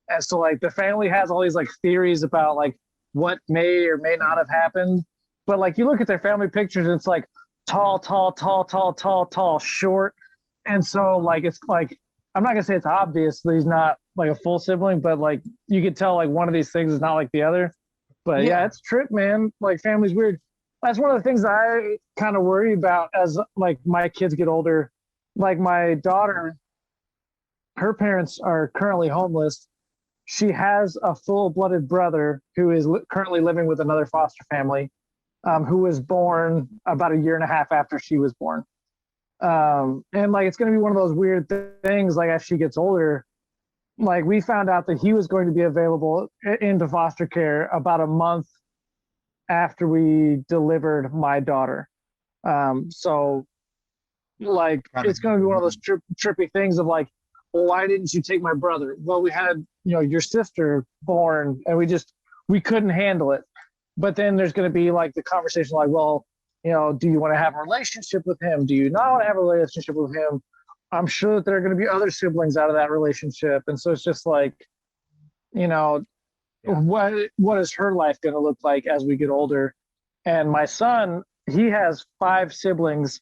And so like the family has all these like theories about like what may or may not have happened. But like you look at their family pictures, it's like tall, tall, tall, tall, tall, tall, short. And so like it's like I'm not gonna say it's obvious that he's not like a full sibling, but like you could tell like one of these things is not like the other. But yeah, it's trip, man. Like family's weird. That's one of the things I kind of worry about as like my kids get older. Like my daughter, her parents are currently homeless. She has a full-blooded brother who is currently living with another foster family, who was born about a year and a half after she was born. And like it's going to be one of those weird things. Like as she gets older, like we found out that he was going to be available into foster care about a month after we delivered my daughter. So like it's going to be one of those trippy things of like, well, why didn't you take my brother? Well, we had your sister born, and we couldn't handle it. But then there's going to be like the conversation like, well, do you want to have a relationship with him? Do you not want to have a relationship with him? I'm sure that there are going to be other siblings out of that relationship. And so it's just like, what is her life going to look like as we get older? And my son, he has 5 siblings,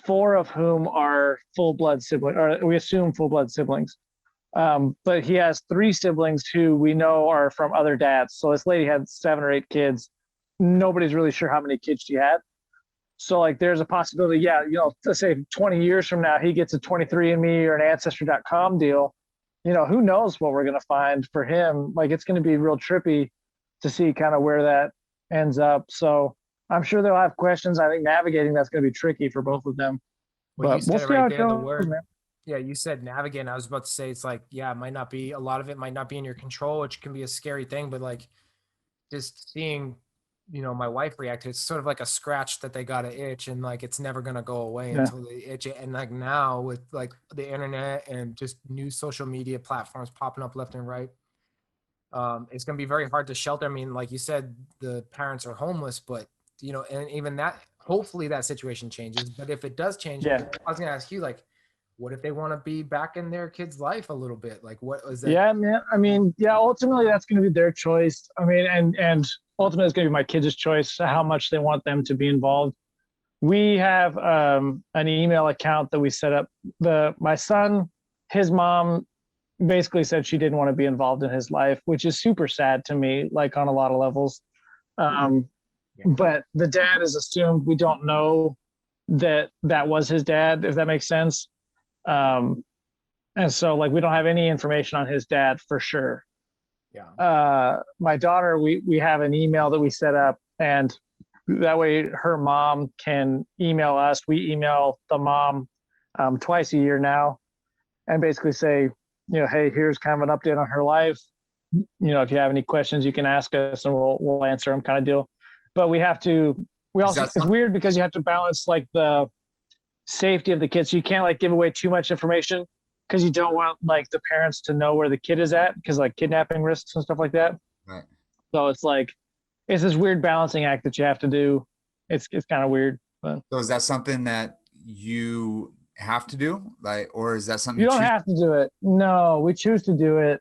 4 of whom are full-blood siblings, or we assume full-blood siblings. But he has 3 siblings who we know are from other dads. So this lady had 7 or 8 kids. Nobody's really sure how many kids she had. So like there's a possibility, let's say 20 years from now, he gets a 23andMe or an Ancestry.com deal. Who knows what we're going to find for him. Like it's going to be real trippy to see kind of where that ends up. So I'm sure they'll have questions. I think navigating that's going to be tricky for both of them. Well, But we'll see how it goes, man. Yeah, you said navigate. I was about to say it's like, yeah, it might not be, a lot of it might not be in your control, which can be a scary thing, but like just seeing, my wife react to it, it's sort of like a scratch that they got to itch, and like it's never gonna go away until they itch it. And like now with like the internet and just new social media platforms popping up left and right, it's gonna be very hard to shelter. I mean, like you said, the parents are homeless, but and even that, hopefully that situation changes. But if it does change, I was gonna ask you, like, what if they want to be back in their kid's life a little bit? Like, what was that? Yeah, man. I mean, ultimately that's going to be their choice. I mean, and ultimately it's going to be my kids' choice how much they want them to be involved. We have an email account that we set up. My son his mom basically said she didn't want to be involved in his life, which is super sad to me, like on a lot of levels. But the dad is assumed. We don't know that was his dad, if that makes sense. And so like we don't have any information on his dad for sure. My daughter, we have an email that we set up, and that way her mom can email us. We email the mom twice a year now, and basically say, hey, here's kind of an update on her life. If you have any questions, you can ask us and we'll answer them, kind of deal. But it's weird because you have to balance like the safety of the kids. So you can't like give away too much information because you don't want like the parents to know where the kid is at, because like kidnapping risks and stuff like that. Right. So it's like, it's this weird balancing act that you have to do. It's kind of weird. But. So is that something that you have to do, like, or is that something you don't have to do it? No, we choose to do it.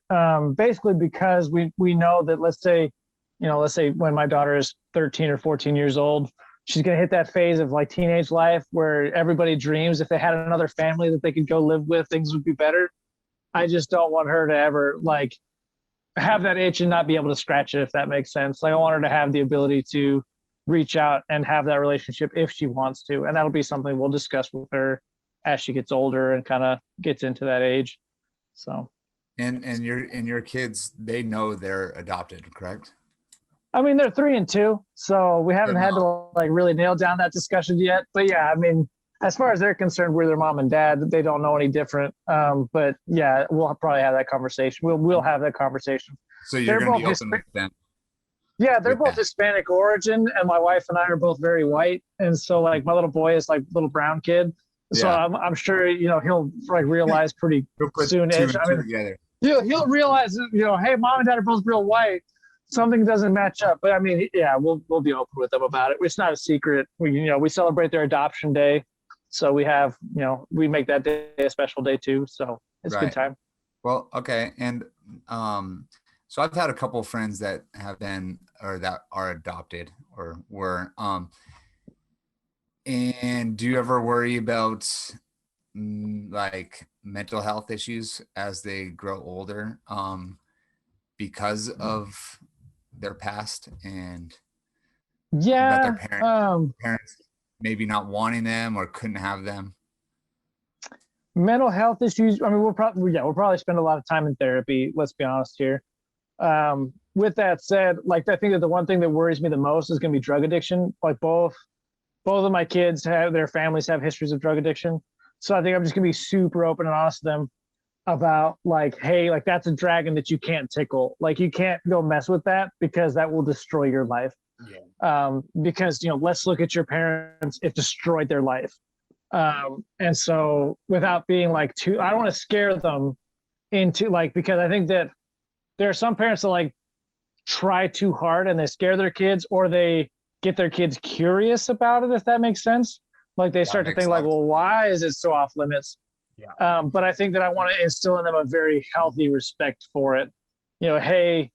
Basically because we know that, let's say when my daughter is 13 or 14 years old, she's going to hit that phase of like teenage life where everybody dreams if they had another family that they could go live with, things would be better. I just don't want her to ever like have that itch and not be able to scratch it, if that makes sense. Like I want her to have the ability to reach out and have that relationship if she wants to. And that'll be something we'll discuss with her as she gets older and kind of gets into that age. So. And your kids, they know they're adopted, correct? I mean, they're 3 and 2, so we haven't had to like really nail down that discussion yet. But yeah, I mean, as far as they're concerned, we're their mom and dad. They don't know any different. But yeah, we'll probably have that conversation. We'll have that conversation. So you're going to be open with them. Yeah, they're both Hispanic origin, and my wife and I are both very white. And so like my little boy is like little brown kid. So I'm sure he'll like realize pretty soon. He'll realize hey, mom and dad are both real white. Something doesn't match up. But I mean, yeah, we'll be open with them about it. It's not a secret. We celebrate their adoption day. So we have, we make that day a special day too. So it's a good time. Well, okay. And so I've had a couple of friends that have been, or that are adopted or were, and do you ever worry about like mental health issues as they grow older because of their past and about their parents maybe not wanting them or couldn't have them? Mental health issues. I mean, we'll probably spend a lot of time in therapy. Let's be honest here. With that said, like I think that the one thing that worries me the most is going to be drug addiction. Like both of my kids their families have histories of drug addiction. So I think I'm just going to be super open and honest with them about like, hey, like that's a dragon that you can't tickle. Like you can't go mess with that because that will destroy your life. Because let's look at your parents. It destroyed their life. And so without being like I don't want to scare them into like, because I think that there are some parents that like try too hard and they scare their kids, or they get their kids curious about it, if that makes sense. Like they start to think like, well, why is it so off limits? But I think that I want to instill in them a very healthy respect for it. Hey,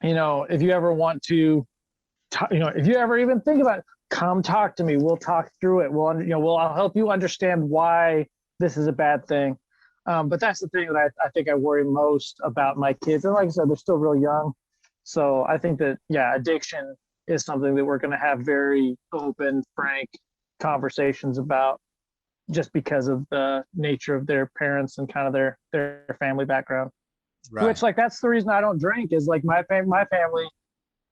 if you ever want to, if you ever even think about it, come talk to me. We'll talk through it. I'll help you understand why this is a bad thing. But that's the thing that I think I worry most about my kids. And like I said, they're still real young. So I think that, addiction is something that we're going to have very open, frank conversations about, just because of the nature of their parents and kind of their family background. Right. Which like, that's the reason I don't drink, is like my family,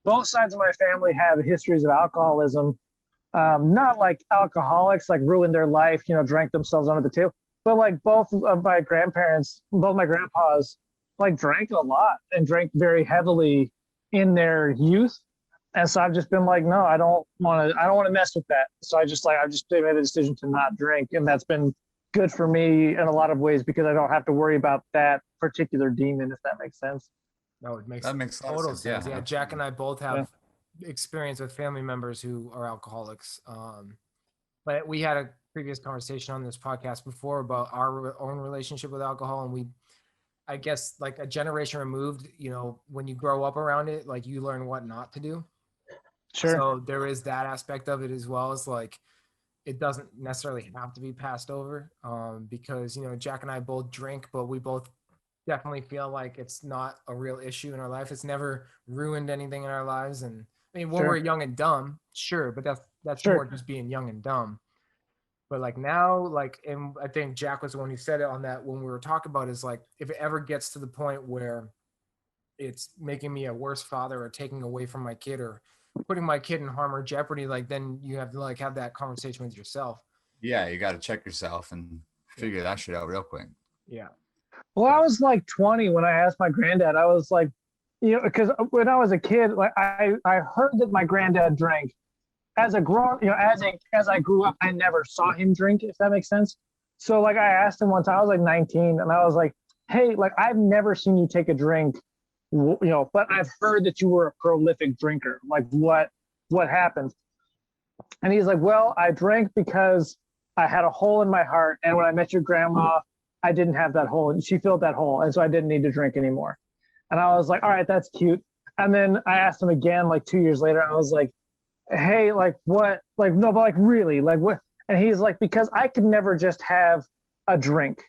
both sides of my family have histories of alcoholism. Not like alcoholics, like ruined their life, drank themselves under the table, but like both of my grandparents, both my grandpas, like drank a lot and drank very heavily in their youth. And so I've just been like, no, I don't want to mess with that. So I've just made a decision to not drink. And that's been good for me in a lot of ways, because I don't have to worry about that particular demon, if that makes sense. No, it makes total sense. Yeah, Jack and I both have experience with family members who are alcoholics. But we had a previous conversation on this podcast before about our own relationship with alcohol, and I guess like a generation removed, when you grow up around it, like you learn what not to do. Sure. So there is that aspect of it as well. As like, it doesn't necessarily have to be passed over, because, you know, Jack and I both drink, but we both definitely feel like it's not a real issue in our life. It's never ruined anything in our lives. And I mean, when Sure. we're young and dumb, sure, but that's Sure. more just being young and dumb. But like now, like, and I think Jack was the one who said it on that when we were talking about, is like, if it ever gets to the point where it's making me a worse father or taking away from my kid or putting my kid in harm or jeopardy, like then you have to like have that conversation with yourself. Yeah, you got to check yourself and figure that shit out real quick. Yeah. Well, I was like 20 when I asked my granddad. I was like, you know, because when I was a kid, like I heard that my granddad drank. As a grown, you know, as I grew up, I never saw him drink, if that makes sense. So like I asked him one time, I was like 19, and I was like, hey, like I've never seen you take a drink, you know, but I've heard that you were a prolific drinker. Like what happened? And he's like, well, I drank because I had a hole in my heart, and when I met your grandma, I didn't have that hole, and she filled that hole, and so I didn't need to drink anymore. And I was like, all right, that's cute. And then I asked him again, like 2 years later, I was like, hey, like what, like, no, but like really, like what? And he's like, because I could never just have a drink.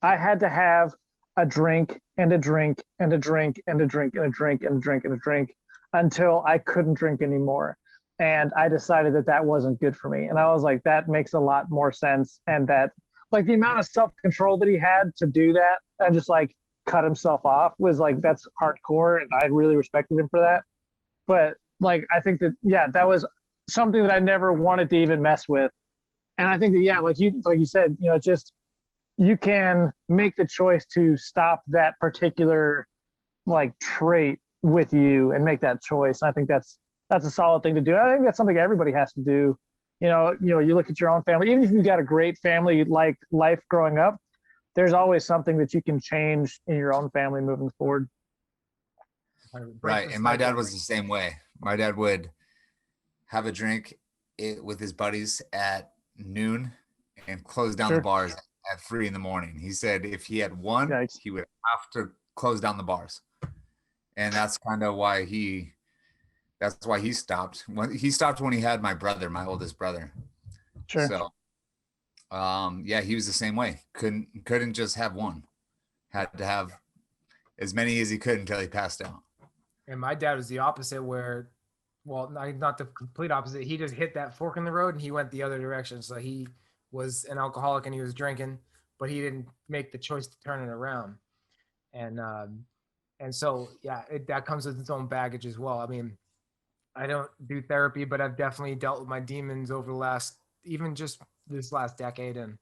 I had to have a drink and a drink and a drink and a drink and a drink and a drink and a drink until I couldn't drink anymore. And I decided that that wasn't good for me. And I was like, that makes a lot more sense. And that, like, the amount of self-control that he had to do that and just like cut himself off was like, that's hardcore. And I really respected him for that. But like, I think that, yeah, that was something that I never wanted to even mess with. And I think that, yeah, like you said, you know, just, you can make the choice to stop that particular like trait with you and make that choice. I think that's a solid thing to do. I think that's something everybody has to do. You know, you look at your own family, even if you've got a great family, like life growing up, there's always something that you can change in your own family moving forward. Right. And my dad was the same way. My dad would have a drink with his buddies at noon and close down the bars at 3 a.m. He said if he had one, he would have to close down the bars. And that's kind of why he stopped. He stopped when he had my brother, my oldest brother. Sure. So yeah, he was the same way. Couldn't just have one. Had to have as many as he could until he passed out. And my dad was the opposite, where, well, not the complete opposite. He just hit that fork in the road and he went the other direction. So he was an alcoholic and he was drinking, but he didn't make the choice to turn it around. And so, yeah, that comes with its own baggage as well. I mean, I don't do therapy, but I've definitely dealt with my demons over even just this last decade. And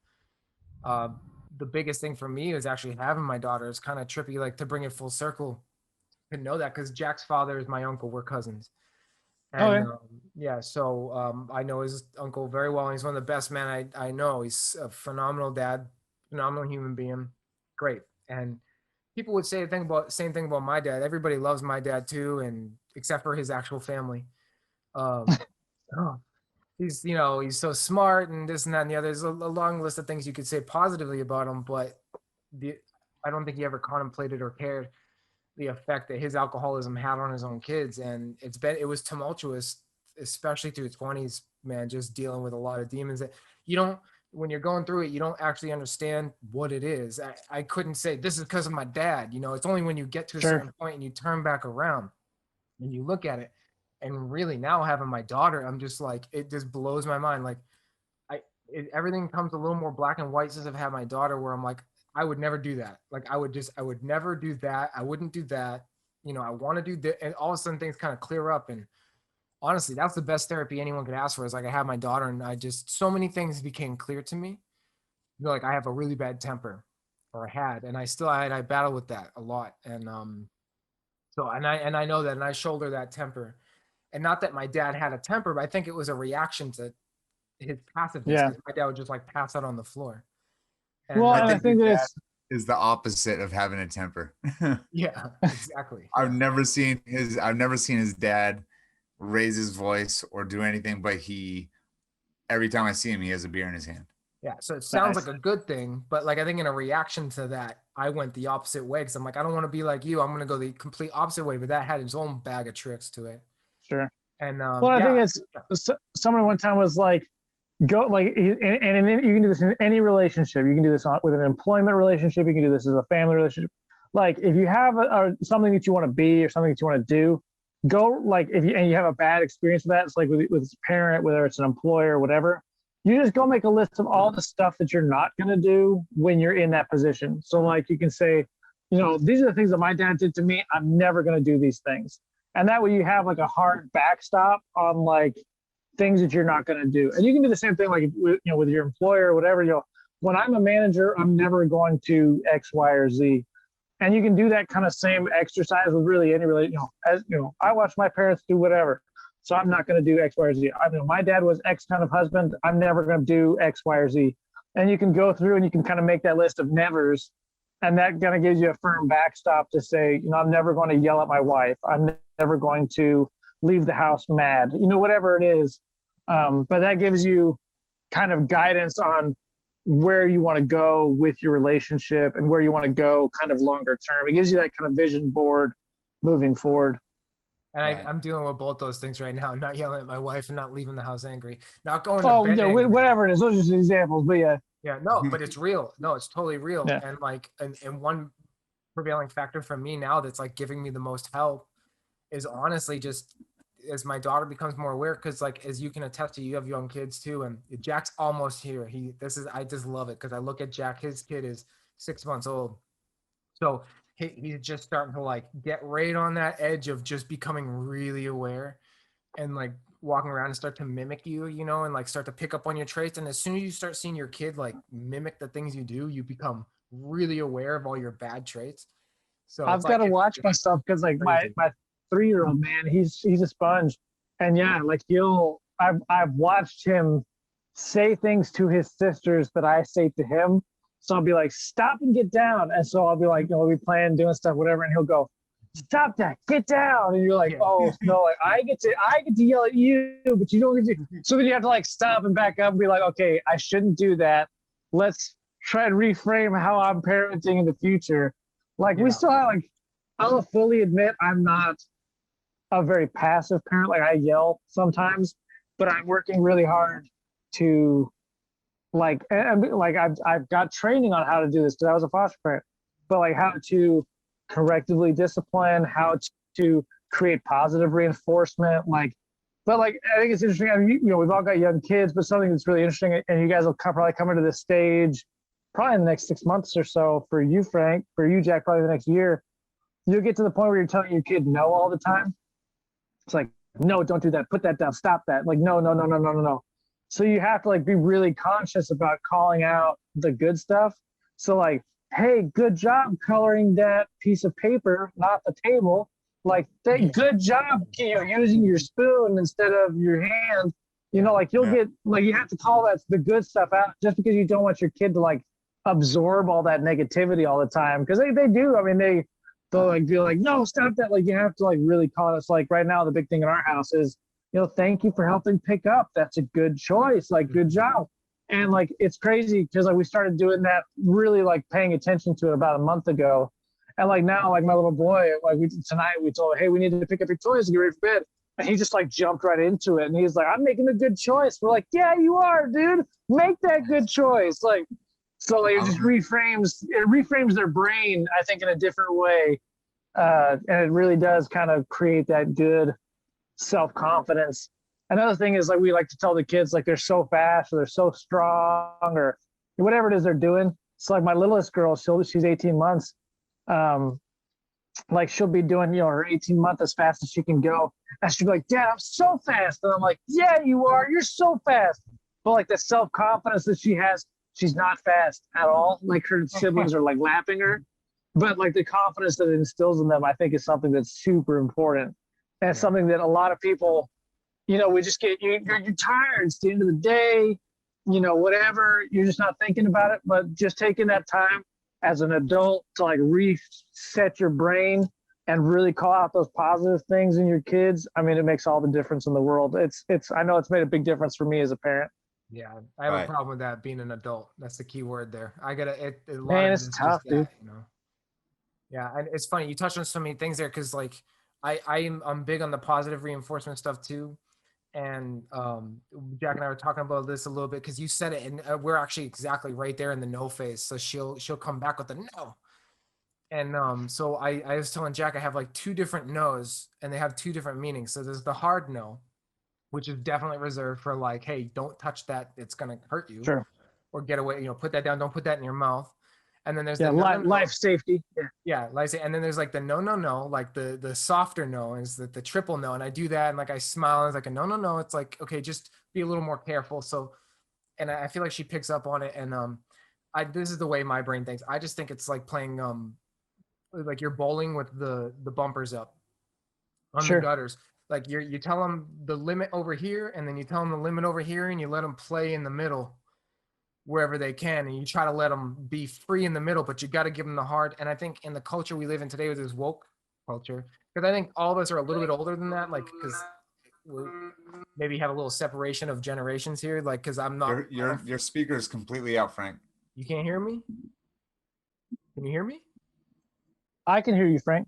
the biggest thing for me is actually having my daughter. It's kind of trippy, like, to bring it full circle to know that, because Jack's father is my uncle. We're cousins. And yeah, so I know his uncle very well. And he's one of the best men I know. He's a phenomenal dad, phenomenal human being. Great. And people would say the same thing about my dad. Everybody loves my dad too, and except for his actual family. He's so smart and this and that and the other. There's a long list of things you could say positively about him, but I don't think he ever contemplated or cared the effect that his alcoholism had on his own kids. And it was tumultuous, especially through his 20s, man, just dealing with a lot of demons that when you're going through it, you don't actually understand what it is. I couldn't say this is because of my dad. It's only when you get to a certain point and you turn back around and you look at it. And really now having my daughter, I'm just like, it just blows my mind. Like everything comes a little more black and white since I've had my daughter, where I'm like, I would never do that. Like I would never do that. I wouldn't do that. I want to do that. And all of a sudden things kind of clear up. And honestly, that's the best therapy anyone could ask for, is like, I had my daughter and so many things became clear to me. Like I have a really bad temper, or I had, and I battle with that a lot. And I know that, and I shoulder that temper. And not that my dad had a temper, but I think it was a reaction to his passiveness. Yeah. My dad would just like pass out on the floor. And well, I think that is the opposite of having a temper. Yeah, exactly. I've never seen his dad raise his voice or do anything, but every time I see him, he has a beer in his hand. Yeah, so it sounds like a good thing, but like I think in a reaction to that, I went the opposite way, because I'm like, I don't want to be like you. I'm going to go the complete opposite way, but that had its own bag of tricks to it. Sure. And I think someone one time was like, go like, and you can do this in any relationship. You can do this with an employment relationship. You can do this as a family relationship. Like if you have something that you want to be or something that you want to do, go like if you and you have a bad experience with that, it's like with a parent, whether it's an employer, whatever. You just go make a list of all the stuff that you're not going to do when you're in that position. So like you can say, these are the things that my dad did to me. I'm never going to do these things. And that way you have like a hard backstop on like things that you're not going to do. And you can do the same thing like with your employer or whatever. When I'm a manager, I'm never going to X, Y, or Z. And you can do that kind of same exercise with really any relation. I watch my parents do whatever, so I'm not going to do X, Y, or Z. My dad was X kind of husband. I'm never going to do X, Y, or Z. And you can go through and you can kind of make that list of nevers. And that kind of gives you a firm backstop to say, I'm never going to yell at my wife. I'm never going to leave the house mad, whatever it is. But that gives you kind of guidance on where you want to go with your relationship and where you want to go kind of longer term. It gives you that kind of vision board moving forward. And I'm dealing with both those things right now. I'm not yelling at my wife and not leaving the house angry. Not going to bed angry. Whatever it is. Those are just examples, but yeah. Yeah, no, but it's real. No, it's totally real. Yeah. And like, and one prevailing factor for me now that's like giving me the most help is honestly just as my daughter becomes more aware, because like as you can attest to, you have young kids too, and Jack's almost here. I just love it because I look at Jack, his kid is 6 months old, so he's just starting to like get right on that edge of just becoming really aware and like walking around and start to mimic you, and like start to pick up on your traits. And as soon as you start seeing your kid like mimic the things you do, you become really aware of all your bad traits. So I've got to watch myself because like my 3-year-old man, he's a sponge, and yeah, like I've watched him say things to his sisters that I say to him. So I'll be like, stop and get down. And so I'll be like, we'll be playing, doing stuff, whatever. And he'll go, stop that, get down. And you're like, oh no, like I get to yell at you, but you don't get to. So then you have to like stop and back up and be like, okay, I shouldn't do that. Let's try to reframe how I'm parenting in the future. Like we still have like, I'll fully admit I'm not a very passive parent. Like I yell sometimes, but I'm working really hard to like I've got training on how to do this because I was a foster parent, but like how to correctively discipline, how to create positive reinforcement. But I think it's interesting. I mean, we've all got young kids, but something that's really interesting, and you guys will probably come into this stage probably in the next 6 months or so. For you, Frank, for you, Jack, probably the next year, you'll get to the point where you're telling your kid no all the time. It's like, no, don't do that. Put that down. Stop that. Like, no. So you have to like be really conscious about calling out the good stuff. So like, hey, good job coloring that piece of paper, not the table. Like, good job, using your spoon instead of your hand. Like you'll get like you have to call that the good stuff out just because you don't want your kid to like absorb all that negativity all the time, because they do. I mean, they'll like be like, no, stop that. Like you have to like really call it. It's like right now the big thing in our house is, thank you for helping pick up. That's a good choice. Like, good job. And like, it's crazy because like we started doing that, really like paying attention to it about a month ago. And like now, like my little boy, like tonight we told him, hey, we need to pick up your toys and get ready for bed. And he just like jumped right into it. And he's like, I'm making a good choice. We're like, yeah, you are, dude. Make that good choice. Like, so like it just reframes their brain, I think, in a different way. And it really does kind of create that good self-confidence. Another thing is like we like to tell the kids like they're so fast or they're so strong or whatever it is they're doing. So like my littlest girl, she's 18 months. Like she'll be doing her 18 month as fast as she can go, and she'll be like, Dad, I'm so fast. And I'm like, yeah, you are, you're so fast. But like the self-confidence that she has, she's not fast at all. Like her siblings are like lapping her, but like the confidence that it instills in them, I think, is something that's super important. And it's something that a lot of people, we just get, you're tired. It's the end of the day, whatever. You're just not thinking about it. But just taking that time as an adult to like reset your brain and really call out those positive things in your kids, I mean, it makes all the difference in the world. I know it's made a big difference for me as a parent. Yeah, I have a problem with that, being an adult. That's the key word there. Man, it's tough, dude. Yeah, and it's funny, you touched on so many things there, because like I'm big on the positive reinforcement stuff too. And Jack and I were talking about this a little bit because you said it, and we're actually exactly right there in the no phase. So she'll come back with a no. And so I was telling Jack I have like 2 different no's, and they have 2 different meanings. So there's the hard no, which is definitely reserved for like, hey, don't touch that, it's gonna hurt you. Sure. Or get away, you know, put that down, don't put that in your mouth. And then there's Yeah, the no, no, no. life safety. Yeah. Yeah, like I say, and then there's like the no, no, no, like the softer no is the triple no. And I do that, and like I smile, and it's like a no, no, no. It's like, okay, just be a little more careful. So, and I feel like she picks up on it. And this is the way my brain thinks. I just think it's like playing like you're bowling with the bumpers up on Sure. the gutters. Like you tell them the limit over here, and then you tell them the limit over here, and you let them play in the middle wherever they can, and you try to let them be free in the middle, but you got to give them the hard. And I think in the culture we live in today with this woke culture, because I think all of us are a little bit older than that, like because we maybe have a little separation of generations here, like because I'm not. Your speaker is completely out, Frank. You can't hear me? Can you hear me? I can hear you, Frank.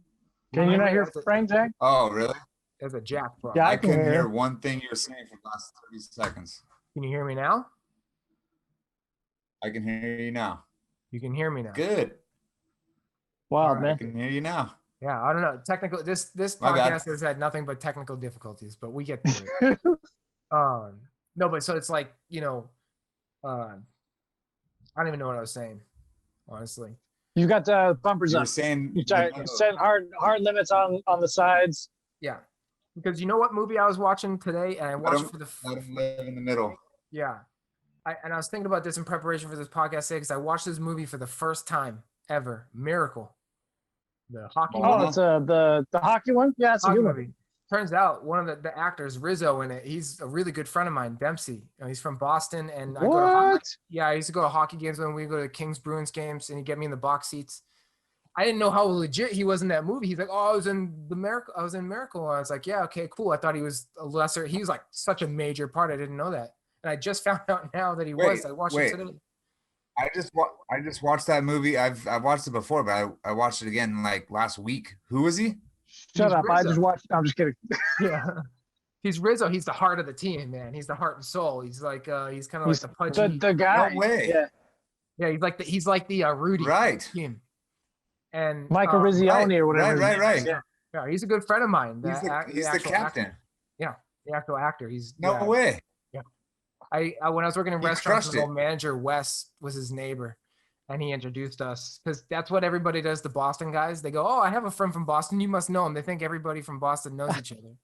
Can you not hear Frank, Jack? Oh, really? There's a jack problem. Yeah, I couldn't hear hear you. one thing you were saying for the last 30 seconds. Can you hear me now? I can hear you now. You can hear me now. Good. Wow, All right. I man. can hear you now. Yeah, I don't know. Technical. This My bad. podcast has had nothing but technical difficulties, but we get through it. No, but so it's like, you know, I don't even know what I was saying, honestly. You got bumpers You were up. saying You set hard limits on the sides. Yeah, because you know what movie I was watching today, and I watched it for the let him live in the middle. yeah, I was thinking about this in preparation for this podcast today because I watched this movie for the first time ever, Miracle, the hockey Oh, movie. it's the hockey one. Yeah, it's a Hockey good one. movie. Turns out one of the actors, Rizzo, in it, he's a really good friend of mine, Dempsey. You know, he's from Boston, and I go to What? I used to go to hockey games when we go to Kings Bruins games, and he'd get me in the box seats. I didn't know how legit he was in that movie. He's like, "Oh, I was in Miracle. I was in Miracle." And I was like, "Yeah, okay, cool." I thought he was a lesser. He was like such a major part. I didn't know that, and I just found out now that he was. I watched it today. I just watched that movie. I've watched it before, but I watched it again like last week. Who was he? Shut He's up. I Rizzo. just watched. I'm just kidding. Yeah, he's Rizzo. He's the heart of the team, man. He's the heart and soul. He's like he's kind of like the pudgy. The guy. No way. Yeah. Yeah, he's like the Rudy of the Right. team. And Michael Rizzioni or whatever. Right. Yeah, he's a good friend of mine. He's the actual captain. Actor. Yeah, the actual actor. He's No way. I when I was working in He restaurants, crushed the it. old manager Wes was his neighbor, and he introduced us because that's what everybody does to Boston guys. They go, "Oh, I have a friend from Boston. You must know him." They think everybody from Boston knows each other,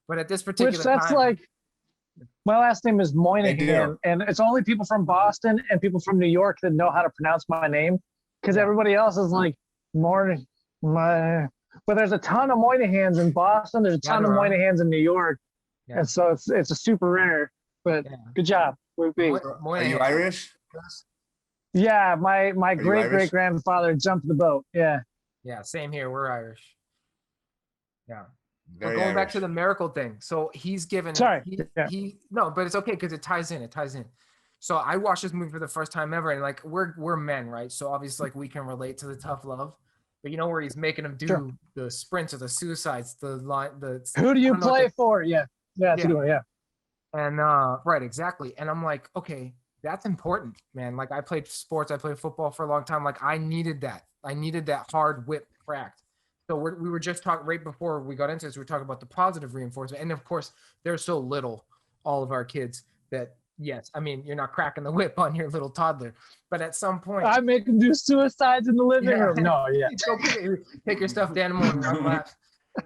but at this particular Which that's time, like. My last name is They Moynihan, do. and it's only people from Boston and people from New York that know how to pronounce my name, because everybody else is like Morning. But there's a ton of Moynihans in Boston. There's a ton of there are. Moynihans in New York, Yeah. and so it's a super rare. But Yeah. good job. Moy- Are Moynihan. you Irish? Yeah, my you great Irish? great grandfather jumped the boat. Yeah. Yeah, same here. We're Irish. Yeah. But Very going back Irish. to the miracle thing. So he's given. Sorry. Yeah. No, but it's okay because it ties in. It ties in. So I watched this movie for the first time ever, and like we're men, right? So obviously, like we can relate to the tough love. But you know where he's making them do Sure. the sprints or the suicides, the line, the. Who do I you don't know what play they- for? Yeah. Yeah, that's a Yeah. good one. Yeah. And right, exactly. And I'm like, okay, that's important, man. Like I played sports, I played football for a long time. Like I needed that. I needed that hard whip cracked. So we were just talking right before we got into this. We were talking about the positive reinforcement, and of course, they're so little, all of our kids, that yes, I mean you're not cracking the whip on your little toddler, but at some point, I make them do suicides in the living Yeah. room. No, yeah. Go take your stuffed animal and run laps.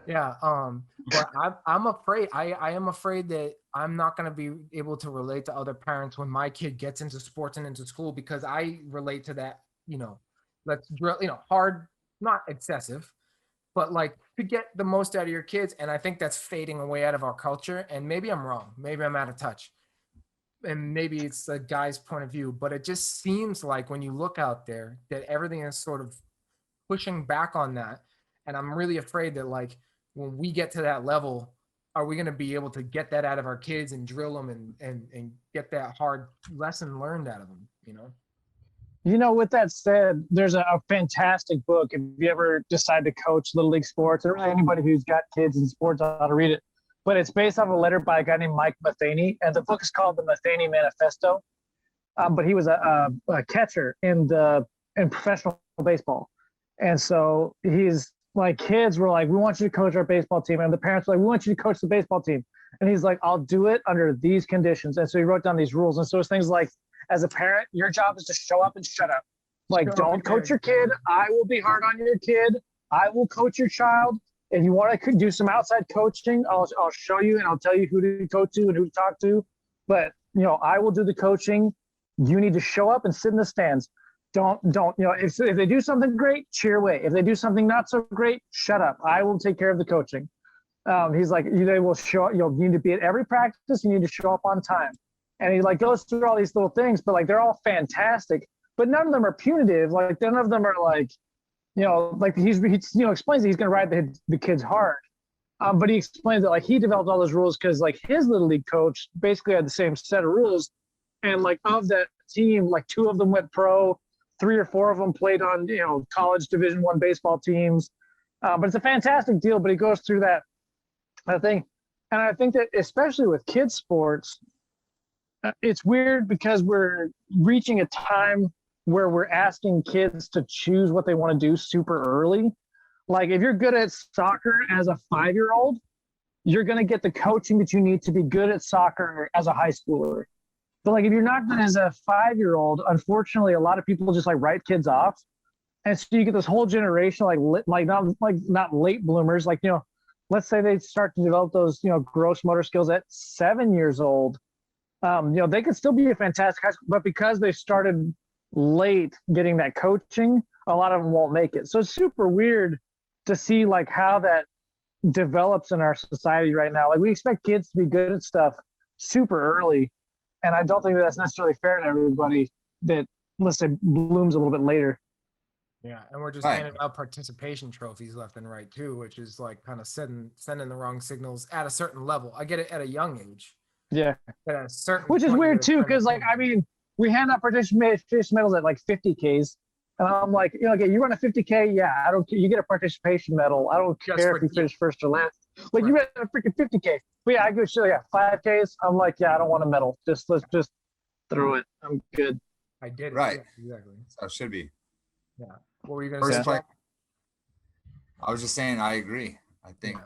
Yeah. But I'm afraid. I am afraid that I'm not going to be able to relate to other parents when my kid gets into sports and into school, because I relate to that. You know, let's drill. You know, hard, not excessive, but like to get the most out of your kids. And I think that's fading away out of our culture. And maybe I'm wrong. Maybe I'm out of touch. And maybe it's the guy's point of view, but it just seems like when you look out there that everything is sort of pushing back on that. And I'm really afraid that like when we get to that level, are we going to be able to get that out of our kids and drill them and get that hard lesson learned out of them, you know? You know, with that said, there's a fantastic book. If you ever decide to coach Little League sports, or really anybody who's got kids in sports ought to read it. but it's based on a letter by a guy named Mike Matheny, and the book is called The Matheny Manifesto. But he was a catcher in professional baseball, and so he's like, kids were like, we want you to coach our baseball team, and the parents were like, we want you to coach the baseball team, and he's like, I'll do it under these conditions. And so he wrote down these rules, and so it's things like, as a parent, your job is to show up and shut up. Like, don't coach your kid. I will be hard on your kid. I will coach your child. If you want to do some outside coaching, I'll show you and I'll tell you who to go to and who to talk to. But, you know, I will do the coaching. You need to show up and sit in the stands. Don't, you know, if they do something great, cheer away. If they do something not so great, shut up. I will take care of the coaching. He's like, they will show, you need to be at every practice. You need to show up on time. And he like goes through all these little things, but like, they're all fantastic, but none of them are punitive. Like, none of them are like, you know, like he explains that he's going to ride the kids hard. But he explains that like he developed all those rules because like his little league coach basically had the same set of rules. And like of that team, like 2 of them went pro, 3 or 4 of them played on, you know, college Division I baseball teams. But it's a fantastic deal, but he goes through that thing. And I think that especially with kids sports, it's weird because we're reaching a time where we're asking kids to choose what they want to do super early. Like if you're good at soccer as a 5-year-old, you're going to get the coaching that you need to be good at soccer as a high schooler. But like if you're not good as a 5-year-old, unfortunately, a lot of people just like write kids off. And so you get this whole generation, not late bloomers, like, you know, let's say they start to develop those, you know, gross motor skills at 7 years old. You know, they could still be a fantastic high school, but because they started late getting that coaching, a lot of them won't make it. So it's super weird to see like how that develops in our society right now. Like we expect kids to be good at stuff super early. And I don't think that's necessarily fair to everybody that, unless they blooms a little bit later. Yeah, and we're just handing out participation trophies left and right too, which is like kind of sending the wrong signals at a certain level. I get it at a young age. Yeah. At a certain which is point, weird too, because like, I mean, we hand out participation medals at like 50Ks. And I'm like, you know, okay, you run a 50K, yeah, I don't care. You get a participation medal. I don't care if you finish first or last. Like you ran a freaking 50K. But yeah, I go show 5Ks. I'm like, yeah, I don't want a medal. Let's just throw it. I'm good. I did. Right. Yeah, exactly. So it should be. Yeah. What were you going to say? Play, I was just saying, I agree. I think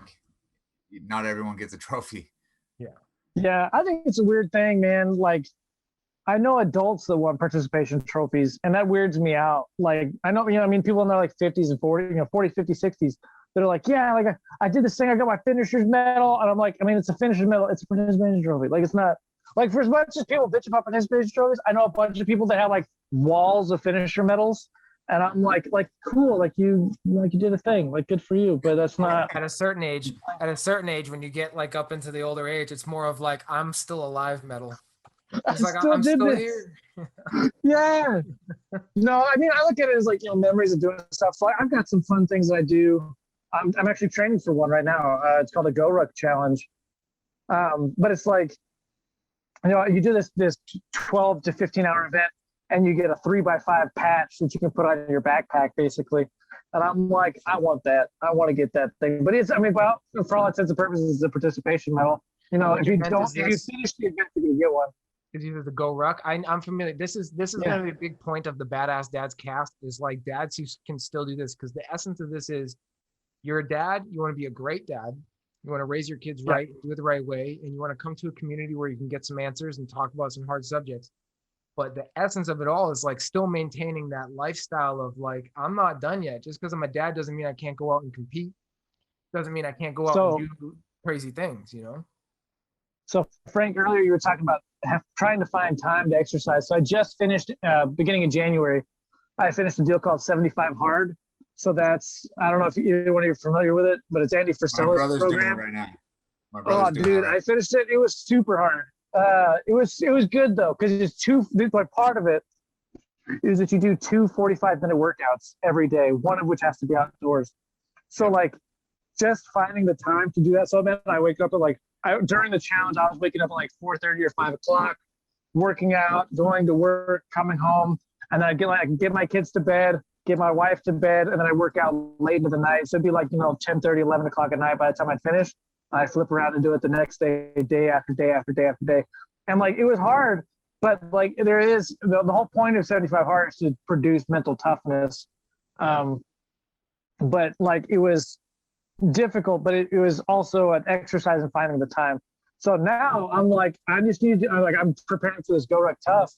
not everyone gets a trophy. Yeah. Yeah, I think it's a weird thing, man. Like, I know adults that want participation trophies, and that weirds me out. Like, I know, you know, I mean, people in their like 50s and 40s, you know, 40, 50, 60s, they're like, yeah, like I did this thing, I got my finisher's medal. And I'm like, I mean, it's a finisher's medal, it's a participation trophy. Like, it's not, like, for as much as people bitch about participation trophies, I know a bunch of people that have like walls of finisher medals. And I'm like, cool, like you did a thing, like good for you, but that's not. At a certain age, when you get like up into the older age, it's more of like, I'm still alive medal. It's like, I'm still here. Yeah. No, I mean, I look at it as like, you know, memories of doing stuff. So I've got some fun things that I do. I'm actually training for one right now. It's called a Go Ruck Challenge. But it's like, you know, you do this 12 to 15 hour event, and you get a 3x5 patch that you can put on your backpack, basically. And I'm like, I want that. I want to get that thing. But it's, I mean, well, for all intents and purposes, it's a participation medal. You know, if you finish the event, you're gonna get one. Is either the Go Ruck. I'm familiar. This is going to be a big point of the Badass Dads cast, is like dads who can still do this, because the essence of this is, you're a dad, you want to be a great dad, you want to raise your kids right, do it the right way, and you want to come to a community where you can get some answers and talk about some hard subjects. But the essence of it all is like still maintaining that lifestyle of like, I'm not done yet. Just because I'm a dad doesn't mean I can't go out and compete. Doesn't mean I can't go out and do crazy things, you know? So Frank, earlier you were talking about trying to find time to exercise. So I just finished, beginning of January, I finished a deal called 75 Hard. So that's, I don't know if either one of you are familiar with it, but it's Andy Frisella's program. Doing it right now. Oh, dude, I finished it. It was super hard. It was good though, because it's like part of it is that you do 2 45-minute workouts every day, one of which has to be outdoors. So like just finding the time to do that. So then I wake up at like, during the challenge, I was waking up at like 4:30 or 5 o'clock, working out, going to work, coming home, and then I get my kids to bed, get my wife to bed, and then I work out late into the night. So it'd be like, you know, 10:30, 11 o'clock at night by the time I'd finish. I flip around and do it the next day, day after day after day after day. And like, it was hard, but like there is the whole point of 75 hard is to produce mental toughness. But like, it was difficult, but it was also an exercise in finding the time. So now I'm like, I just need to, I'm preparing for this Go Ruck Tough.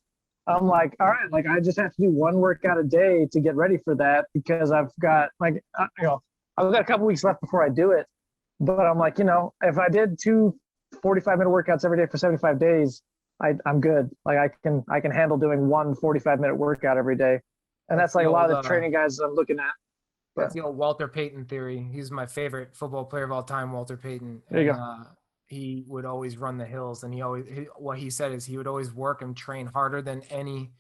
I'm like, all right, like I just have to do one workout a day to get ready for that, because I've got like, I've got a couple weeks left before I do it. But I'm like, if I did 2 45-minute workouts every day for 75 days, I'm good. Like I can handle doing 1 45-minute workout every day. And that's like a lot of the training guys I'm looking at. That's the old Walter Payton theory. He's my favorite football player of all time, Walter Payton. There you go. He would always run the hills, and what he said is he would always work and train harder than any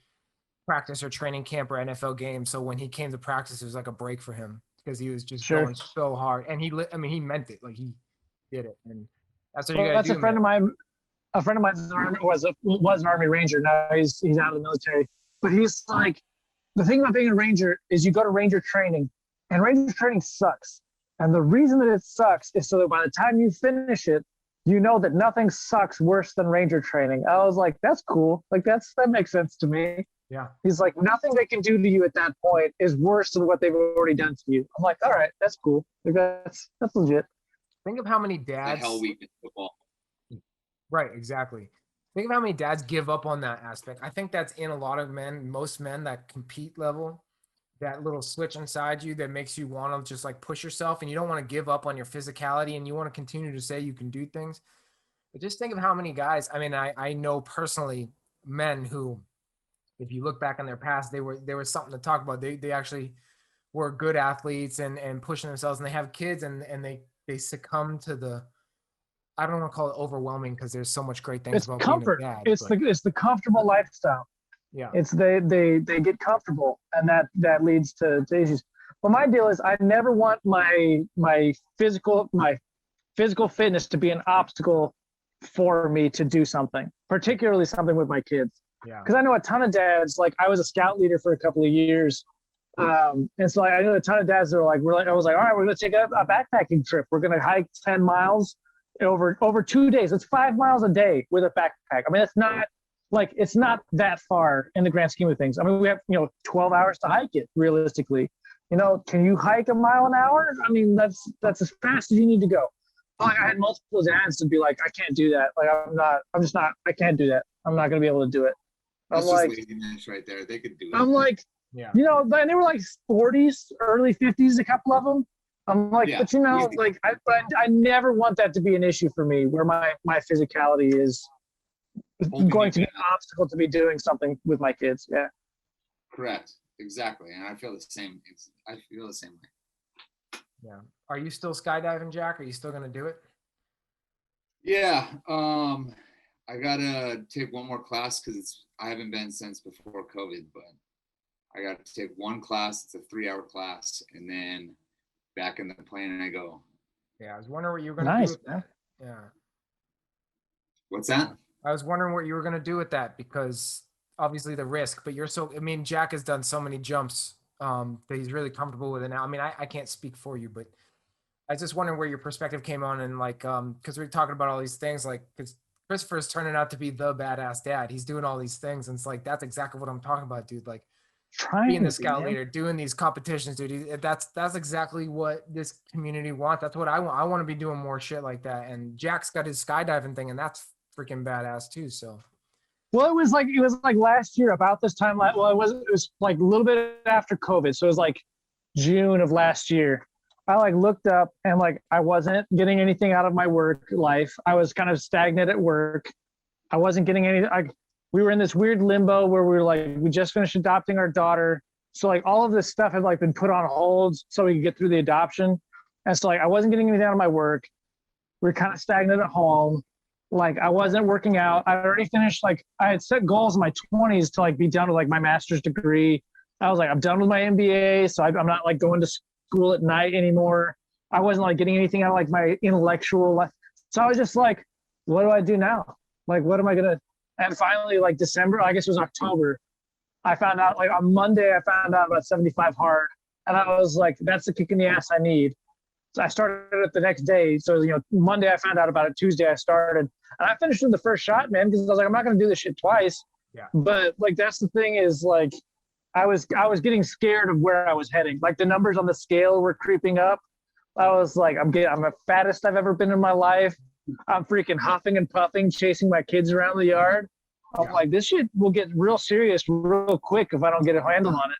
practice or training camp or NFL game. So when he came to practice, it was like a break for him, because he was just going so hard, and he meant it. Like he did it, and that's what you got to do. A friend of mine was an Army Ranger. Now he's out of the military, but he's like, the thing about being a Ranger is you go to Ranger training, and Ranger training sucks. And the reason that it sucks is so that by the time you finish it, you know that nothing sucks worse than Ranger training. I was like, that's cool. Like that makes sense to me. Yeah. He's like, nothing they can do to you at that point is worse than what they've already done to you. I'm like, all right, that's cool. Like that's legit. Think of how many dads. The hell week in football. Right, exactly. Think of how many dads give up on that aspect. I think that's in a lot of men, most men that compete level, that little switch inside you that makes you want to just like push yourself, and you don't want to give up on your physicality, and you want to continue to say you can do things. But just think of how many guys, I know personally men who, if you look back on their past, they were something to talk about. They actually were good athletes and pushing themselves, and they have kids, and they succumb to the, I don't want to call it overwhelming, because there's so much great things about comfort. being a dad. It's the comfortable lifestyle. Yeah. It's they get comfortable, and that leads to issues. But my deal is I never want my physical fitness to be an obstacle for me to do something, particularly something with my kids. Yeah. Because I know a ton of dads, like I was a scout leader for a couple of years. And so I know a ton of dads that were like, I was like, all right, we're going to take a backpacking trip. We're going to hike 10 miles over 2 days. It's 5 miles a day with a backpack. I mean, it's not that far in the grand scheme of things. I mean, we have, 12 hours to hike it realistically. Can you hike a mile an hour? I mean, that's as fast as you need to go. Like I had multiple dads to be like, I can't do that. Like I can't do that. I'm not going to be able to do it. That's just laziness right there. They could do it. I'm like, yeah. And they were like 40s, early 50s, a couple of them. I'm like, Yeah, but like, I never want that to be an issue for me, where my physicality is going to be an obstacle to be doing something with my kids. Yeah. Correct. Exactly. And I feel the same. I feel the same way. Yeah. Are you still skydiving, Jack? Are you still going to do it? Yeah. I gotta take one more class, because I haven't been since before COVID, but I got to take one class. It's a 3-hour class, and then back in the plane I go. Yeah, I was wondering what you were going to do with that. Yeah. What's that? I was wondering what you were going to do with that, because obviously the risk, but Jack has done so many jumps that he's really comfortable with it now. I mean, I can't speak for you, but I was just wondering where your perspective came on, and like, because we're talking about all these things, like, because Christopher's turning out to be the badass dad. He's doing all these things, and it's like, that's exactly what I'm talking about, dude. Like, being the scout leader, doing these competitions, dude. That's exactly what this community wants. That's what I want. I want to be doing more shit like that. And Jack's got his skydiving thing, and that's freaking badass too. So, well, it was like last year about this time. It was like a little bit after COVID, so it was like June of last year. I like looked up, and like I wasn't getting anything out of my work life. I was kind of stagnant at work. I wasn't getting any. We were in this weird limbo where we just finished adopting our daughter. So like all of this stuff had like been put on hold so we could get through the adoption. And so like I wasn't getting anything out of my work. We were kind of stagnant at home. Like I wasn't working out. I already finished, like I had set goals in my 20s to like be done with like my master's degree. I was like, I'm done with my MBA. So I'm not like going to school at night anymore. I wasn't like getting anything out of like my intellectual life. So I was just like, what do I do now? Like, what am I going to, and finally like December, I guess it was October, I found out, like on Monday, I found out about 75 hard. And I was like, that's the kick in the ass I need So I started it the next day. So, Monday I found out about it. Tuesday I started. And I finished in the first shot, man, because I was like, I'm not going to do this shit twice. Yeah. But like, that's the thing is like, I was getting scared of where I was heading. Like the numbers on the scale were creeping up. I was like, I'm the fattest I've ever been in my life. I'm freaking huffing and puffing, chasing my kids around the yard. I'm like, this shit will get real serious real quick if I don't get a handle on it.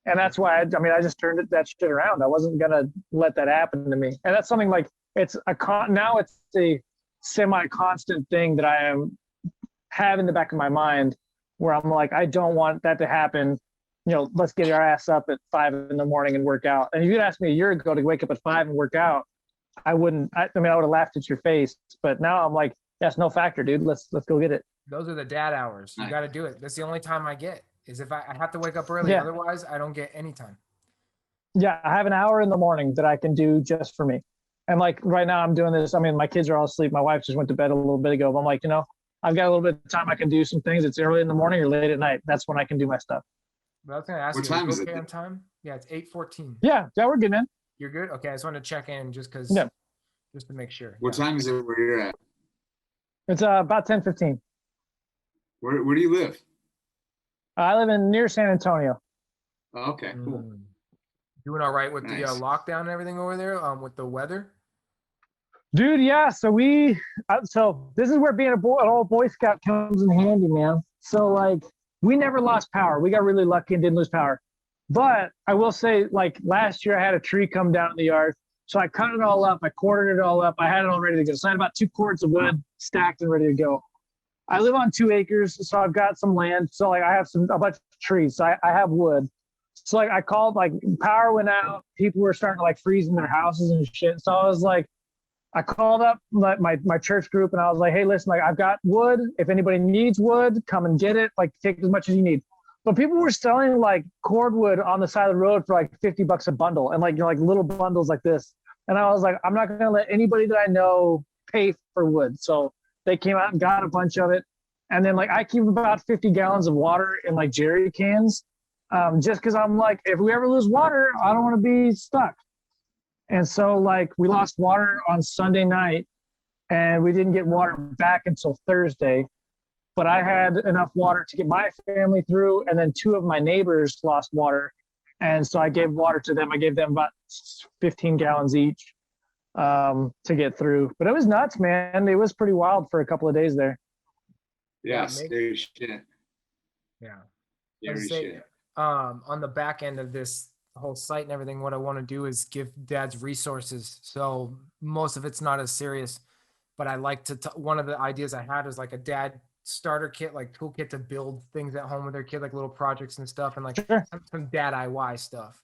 And that's why I just turned that shit around. I wasn't gonna let that happen to me. And that's something like now it's a semi-constant thing that I have in the back of my mind where I'm like, I don't want that to happen. Let's get our ass up at 5 in the morning and work out. And if you'd asked me a year ago to wake up at 5 and work out, I wouldn't. I would have laughed at your face. But now I'm like, that's no factor, dude. Let's go get it. Those are the dad hours. You got to do it. That's the only time I get is if I have to wake up early. Yeah. Otherwise, I don't get any time. Yeah, I have an hour in the morning that I can do just for me. And like right now I'm doing this. I mean, my kids are all asleep. My wife just went to bed a little bit ago. But I'm like, I've got a little bit of time. I can do some things. It's early in the morning or late at night. That's when I can do my stuff. But I was going to ask What you, time is okay it? on time? Yeah, it's 8:14. Yeah, we're good, man. You're good? Okay, I just wanted to check in just because, just to make sure. What time is it where you're at? It's about 10:15. Where do you live? I live near San Antonio. Oh, okay, cool. Doing all right with Nice. the lockdown and everything over there with the weather? Dude, yeah. So so this is where being an old Boy Scout comes in handy, man. So like we never lost power. We got really lucky and didn't lose power. But I will say, like last year I had a tree come down in the yard. So I cut it all up. I quartered it all up. I had it all ready to go. So I had about 2 cords of wood stacked and ready to go. I live on 2 acres, so I've got some land. So like I have a bunch of trees. So I have wood. So like I called, like power went out. People were starting to like freeze in their houses and shit. So I was like, I called up my church group and I was like, hey, listen, like I've got wood. If anybody needs wood, come and get it. Like take as much as you need. But people were selling like cordwood on the side of the road for like $50 a bundle and like little bundles like this. And I was like, I'm not gonna let anybody that I know pay for wood. So they came out and got a bunch of it. And then like I keep about 50 gallons of water in like jerry cans. Just because I'm like, if we ever lose water, I don't want to be stuck. And so like we lost water on Sunday night and we didn't get water back until Thursday. But I had enough water to get my family through. And then 2 of my neighbors lost water. And so I gave water to them. I gave them about 15 gallons each to get through. But it was nuts, man. It was pretty wild for a couple of days there. Yeah, scary shit. Yeah. Scary shit. On the back end of this whole site and everything, what I want to do is give dads resources. So most of it's not as serious, but I like to, one of the ideas I had is like a dad starter kit, like toolkit to build things at home with their kid, like little projects and stuff, and like some dad DIY stuff.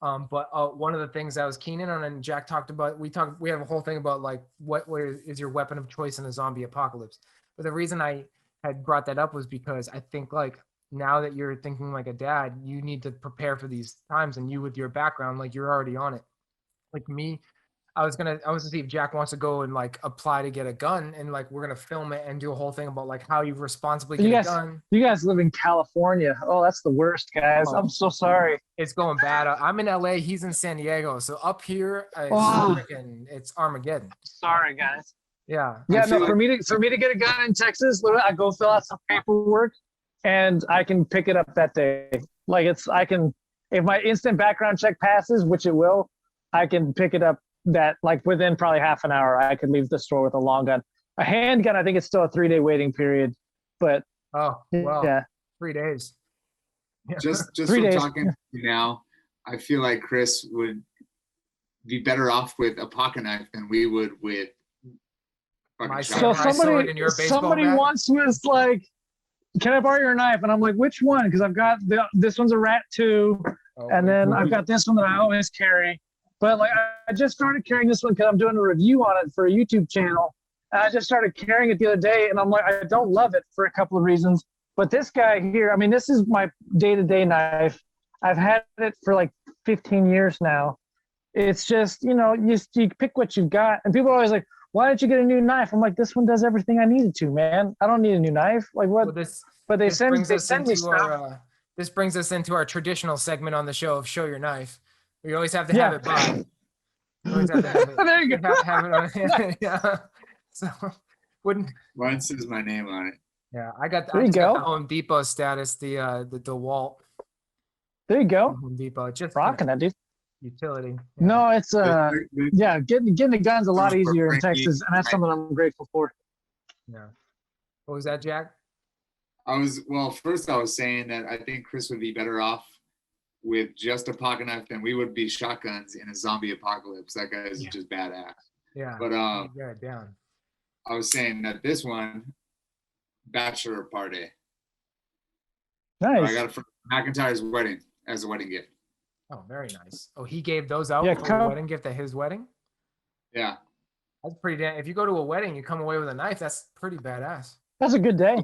But one of the things I was keen in on, and Jack talked about, we have a whole thing about like what is your weapon of choice in a zombie apocalypse. But the reason I had brought that up was because I think like now that you're thinking like a dad, you need to prepare for these times, and you with your background, like you're already on it. Like me, I was gonna see if Jack wants to go and like apply to get a gun, and like we're gonna film it and do a whole thing about like how you responsibly get a gun. You guys live in California. Oh, that's the worst, guys. Oh, I'm so sorry. It's going bad. I'm in LA. He's in San Diego. So up here, it's Armageddon. Sorry, guys. Yeah. Yeah. No, for me to get a gun in Texas, literally, I go fill out some paperwork, and I can pick it up that day. Like if my instant background check passes, which it will, I can pick it up that like within probably half an hour. I could leave the store with a long gun. A handgun, I think it's still a 3-day waiting period, but oh well, yeah, 3 days. Yeah. Just 3 from days. talking to you now, I feel like Chris would be better off with a pocket knife than we would with fucking So shotgun. somebody once was like, can I borrow your knife? And I'm like, which one? Because I've got this one's a rat too, and then I've got this one that I always carry. But like I just started carrying this one because I'm doing a review on it for a YouTube channel. And I just started carrying it the other day, and I'm like, I don't love it for a couple of reasons. But this guy here, I mean, this is my day-to-day knife. I've had it for like 15 years now. It's just, you pick what you've got. And people are always like, why didn't you get a new knife? I'm like, this one does everything I needed to, man. I don't need a new knife. Like what? Well, but they send me stuff. This brings us into our traditional segment on the show of Show Your Knife. We always have to have it by. Always have to have it. There you go. Have it on. Yeah. So wouldn't. Mine says my name on it. Yeah, I got. There I you just got the go. Home Depot status. The DeWalt There you go. Home Depot. Just Rocking that, dude. utility. Yeah. No, it's The- yeah, getting the guns a lot For easier in Frankie, Texas, and that's something I'm grateful for. Yeah. What was that, Jack? First I was saying that I think Chris would be better off with just a pocket knife than we would be shotguns in a zombie apocalypse. That guy is just badass. Yeah. But yeah, down. I was saying that this one, bachelor party. Nice. I got it from McIntyre's wedding as a wedding gift. Oh, very nice. Oh, he gave those out Yeah, for a come- wedding gift at his wedding. Yeah. That's pretty damn. If you go to a wedding, you come away with a knife. That's pretty badass. That's a good day.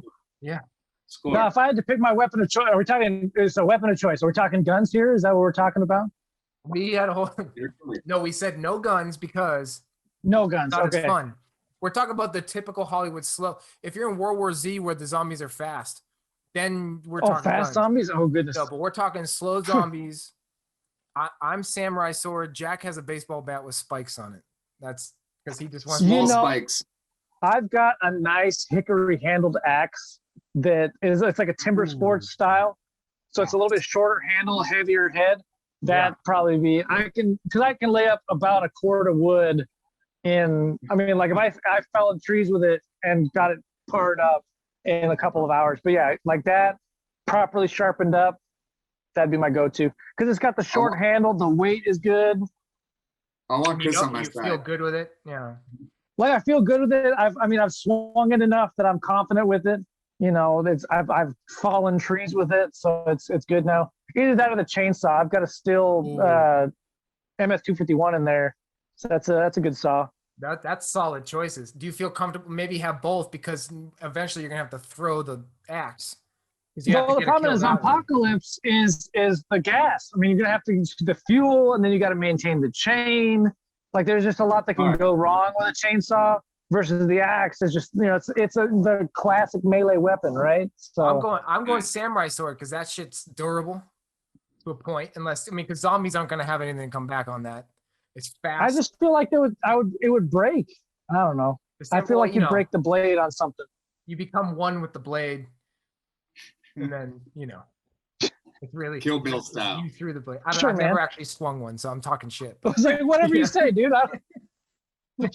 Score. Now, if I had to pick my weapon of choice, are we talking? It's a weapon of choice. Are we talking guns here? Is that what we're talking about? We had a whole. You're cool. No, we said no guns because No guns. not Okay. as fun. We're talking about the typical Hollywood slow. If you're in World War Z where the zombies are fast, then we're Oh, talking fast guns. zombies. Oh goodness. No, but we're talking slow zombies. I'm samurai sword. Jack has a baseball bat with spikes on it. That's because he just wants. You Small know- spikes. I've got a nice hickory handled axe that is, it's like a timber sports style. So it's a little bit shorter handle, heavier head. That'd probably be, I can lay up about a cord of wood in, I mean, like if I felled trees with it and got it pared up in a couple of hours. But yeah, like that, properly sharpened up, that'd be my go-to. Because it's got the short handle, the weight is good. I want You Chris on my feel side. good with it. Yeah. Like I feel good with it. I've swung it enough that I'm confident with it. You know, I've fallen trees with it, so it's good now. Either that or the chainsaw. I've got a Stihl MS-251 in there, so that's a good saw. That's solid choices. Do you feel comfortable? Maybe have both because eventually you're gonna have to throw the axe. 'Cause you have to Well, the get a problem kill is that way. apocalypse is the gas. I mean, you're gonna have to the fuel, and then you got to maintain the chain. Like, there's just a lot that can Right. go wrong with a chainsaw versus the axe. Is just, you know, it's the classic melee weapon, right? So I'm going samurai sword because that shit's durable to a point. Unless because zombies aren't gonna have anything come back on that. It's fast. I just feel like it would break. I don't know. I feel like you'd break the blade on something. You become one with the blade, and then it's really Kill Bill style. You threw the blade. Sure, I've never man. actually swung one, so I'm talking shit. I was like, whatever you say, dude.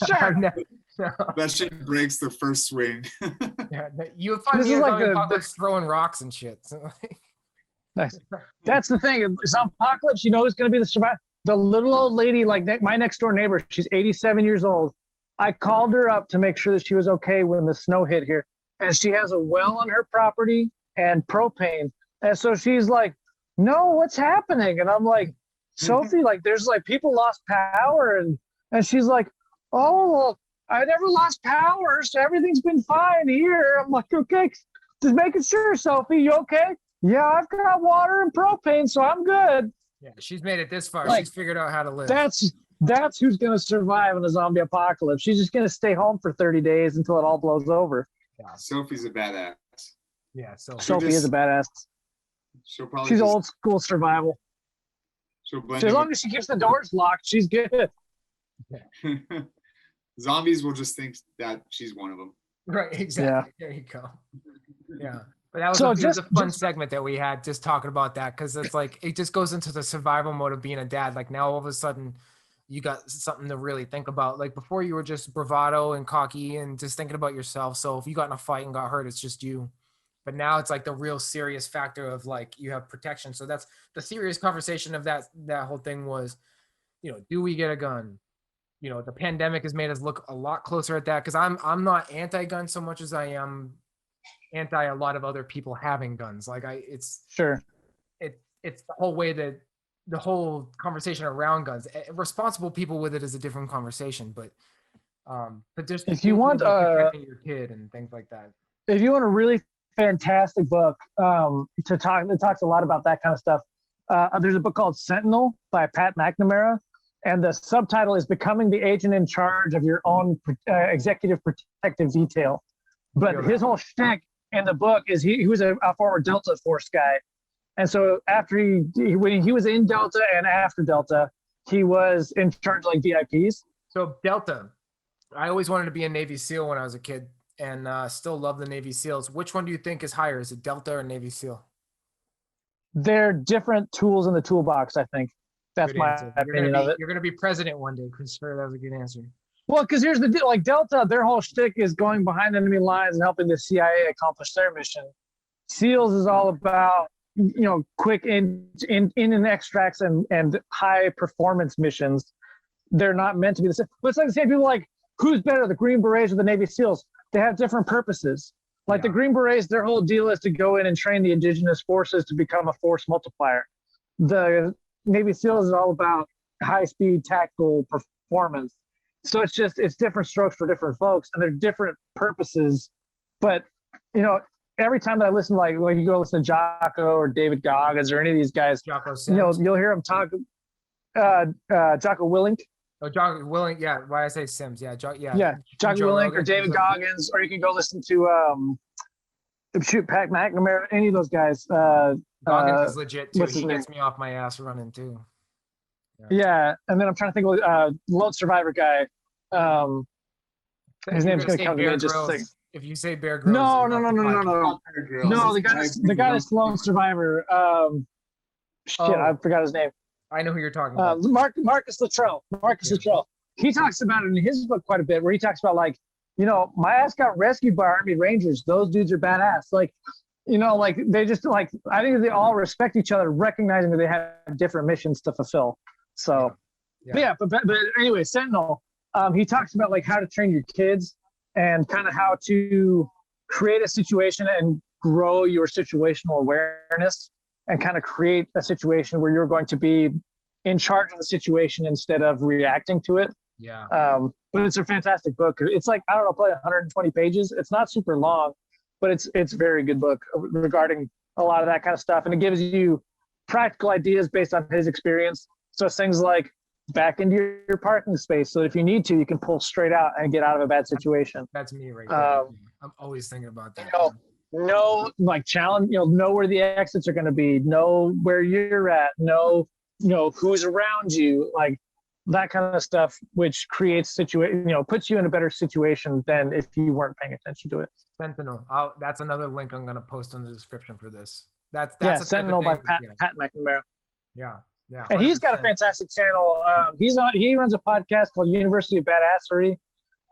Sure. I've never- no. That shit breaks the first swing. Yeah, you would find This me is like like the- apocalypse throwing rocks and shit. So, Nice. That's the thing. It's apocalypse. You know who's going to be the survivor? The little old lady, like my next door neighbor. She's 87 years old. I called her up to make sure that she was okay when the snow hit here. And she has a well on her property and propane. And so she's like, no, what's happening? And I'm like, Sophie, like there's like people lost power. And she's like, oh, well, I never lost power. So everything's been fine here. I'm like, okay, just making sure, Sophie, you okay? Yeah, I've got water and propane, so I'm good. yeah, she's made it this far. Like, She's figured out how to live. That's who's going to survive in a zombie apocalypse. She's just going to stay home for 30 days until it all blows over. Sophie's a badass. Yeah, so Sophie just- is a badass. She'll probably She's just- old school survival. She'll blend So as in long as she keeps the doors locked, she's good. with- Zombies will just think that she's one of them. right, exactly. There you go. Yeah. But that was, So it was just- a fun segment that we had just talking about that because it's like it just goes into the survival mode of being a dad. Like now all of a sudden you got something to really think about. Like before you were just bravado and cocky and just thinking about yourself. So if you got in a fight and got hurt, it's just you. But now it's like the real serious factor of like you have protection. So that's the serious conversation of that whole thing was, do we get a gun? The pandemic has made us look a lot closer at that because I'm not anti-gun so much as I am anti a lot of other people having guns. Like it's Sure. the whole way that the whole conversation around guns. Responsible people with it is a different conversation, but just If you thinking want, about protecting your kid and things like that. If you want a really fantastic book that talks a lot about that kind of stuff, there's a book called Sentinel by Pat McNamara. And the subtitle is Becoming the Agent in Charge of Your Own Executive Protective Detail. But his whole shtick in the book is he was a former Delta Force guy. And so after when he was in Delta and after Delta, he was in charge of like VIPs. So Delta, I always wanted to be a Navy SEAL when I was a kid, and still love the Navy SEAls. Which one do you think is higher? Is it Delta or Navy SEAL? They're different tools in the toolbox, I think. That's Good my answer. opinion of it. You're gonna be president one day, Christopher. That was a good answer. Well, because here's the deal: like Delta, their whole shtick is going behind enemy lines and helping the CIA accomplish their mission. SEALs is all about quick in and extracts and high performance missions. They're not meant to be the same. But it's like the same people like who's better, the Green Berets or the Navy SEAls? They have different purposes. Like the Green Berets, their whole deal is to go in and train the indigenous forces to become a force multiplier. The Navy SEALs is all about high speed tactical performance. So it's different strokes for different folks, and they're different purposes. But every time that I listen, like you go listen to Jocko or David Goggins or any of these guys, you'll hear them talk. Jocko Willink. Oh, Jocko Willink, yeah. Why I say Sims, yeah, Jocko Willink or David Goggins, or you can go listen to Pat McNamara, any of those guys. Goggins is legit too. He gets me off my ass running too. Yeah, and then I'm trying to think of Lone Survivor guy. His name's gonna come to me in just a second. If you say Bear Grylls, no. No, the guy that's Lone Survivor. I forgot his name. I know who you're talking about. Marcus Luttrell. Luttrell. He talks about it in his book quite a bit, where he talks about like, my ass got rescued by Army Rangers. Those dudes are badass. Like, like they just like, I think they all respect each other, recognizing that they have different missions to fulfill. So, but anyway, Sentinel, he talks about like how to train your kids and kind of how to create a situation and grow your situational awareness and kind of create a situation where you're going to be in charge of the situation instead of reacting to it. Yeah. But it's a fantastic book. It's like, I don't know, probably 120 pages. It's not super long, but it's a very good book regarding a lot of that kind of stuff. And it gives you practical ideas based on his experience. So it's things like back into your parking space. So if you need to, you can pull straight out and get out of a bad situation. That's me right there. I'm always thinking about that. Know like challenge, know where the exits are going to be, know where you're at, know who's around you, like that kind of stuff, which creates puts you in a better situation than if you weren't paying attention to it. Sentinel. That's another link I'm going to post in the description for this. That's Sentinel by Pat McNamara. Yeah. Yeah. And 100%. He's got a fantastic channel. He runs a podcast called University of Badassery,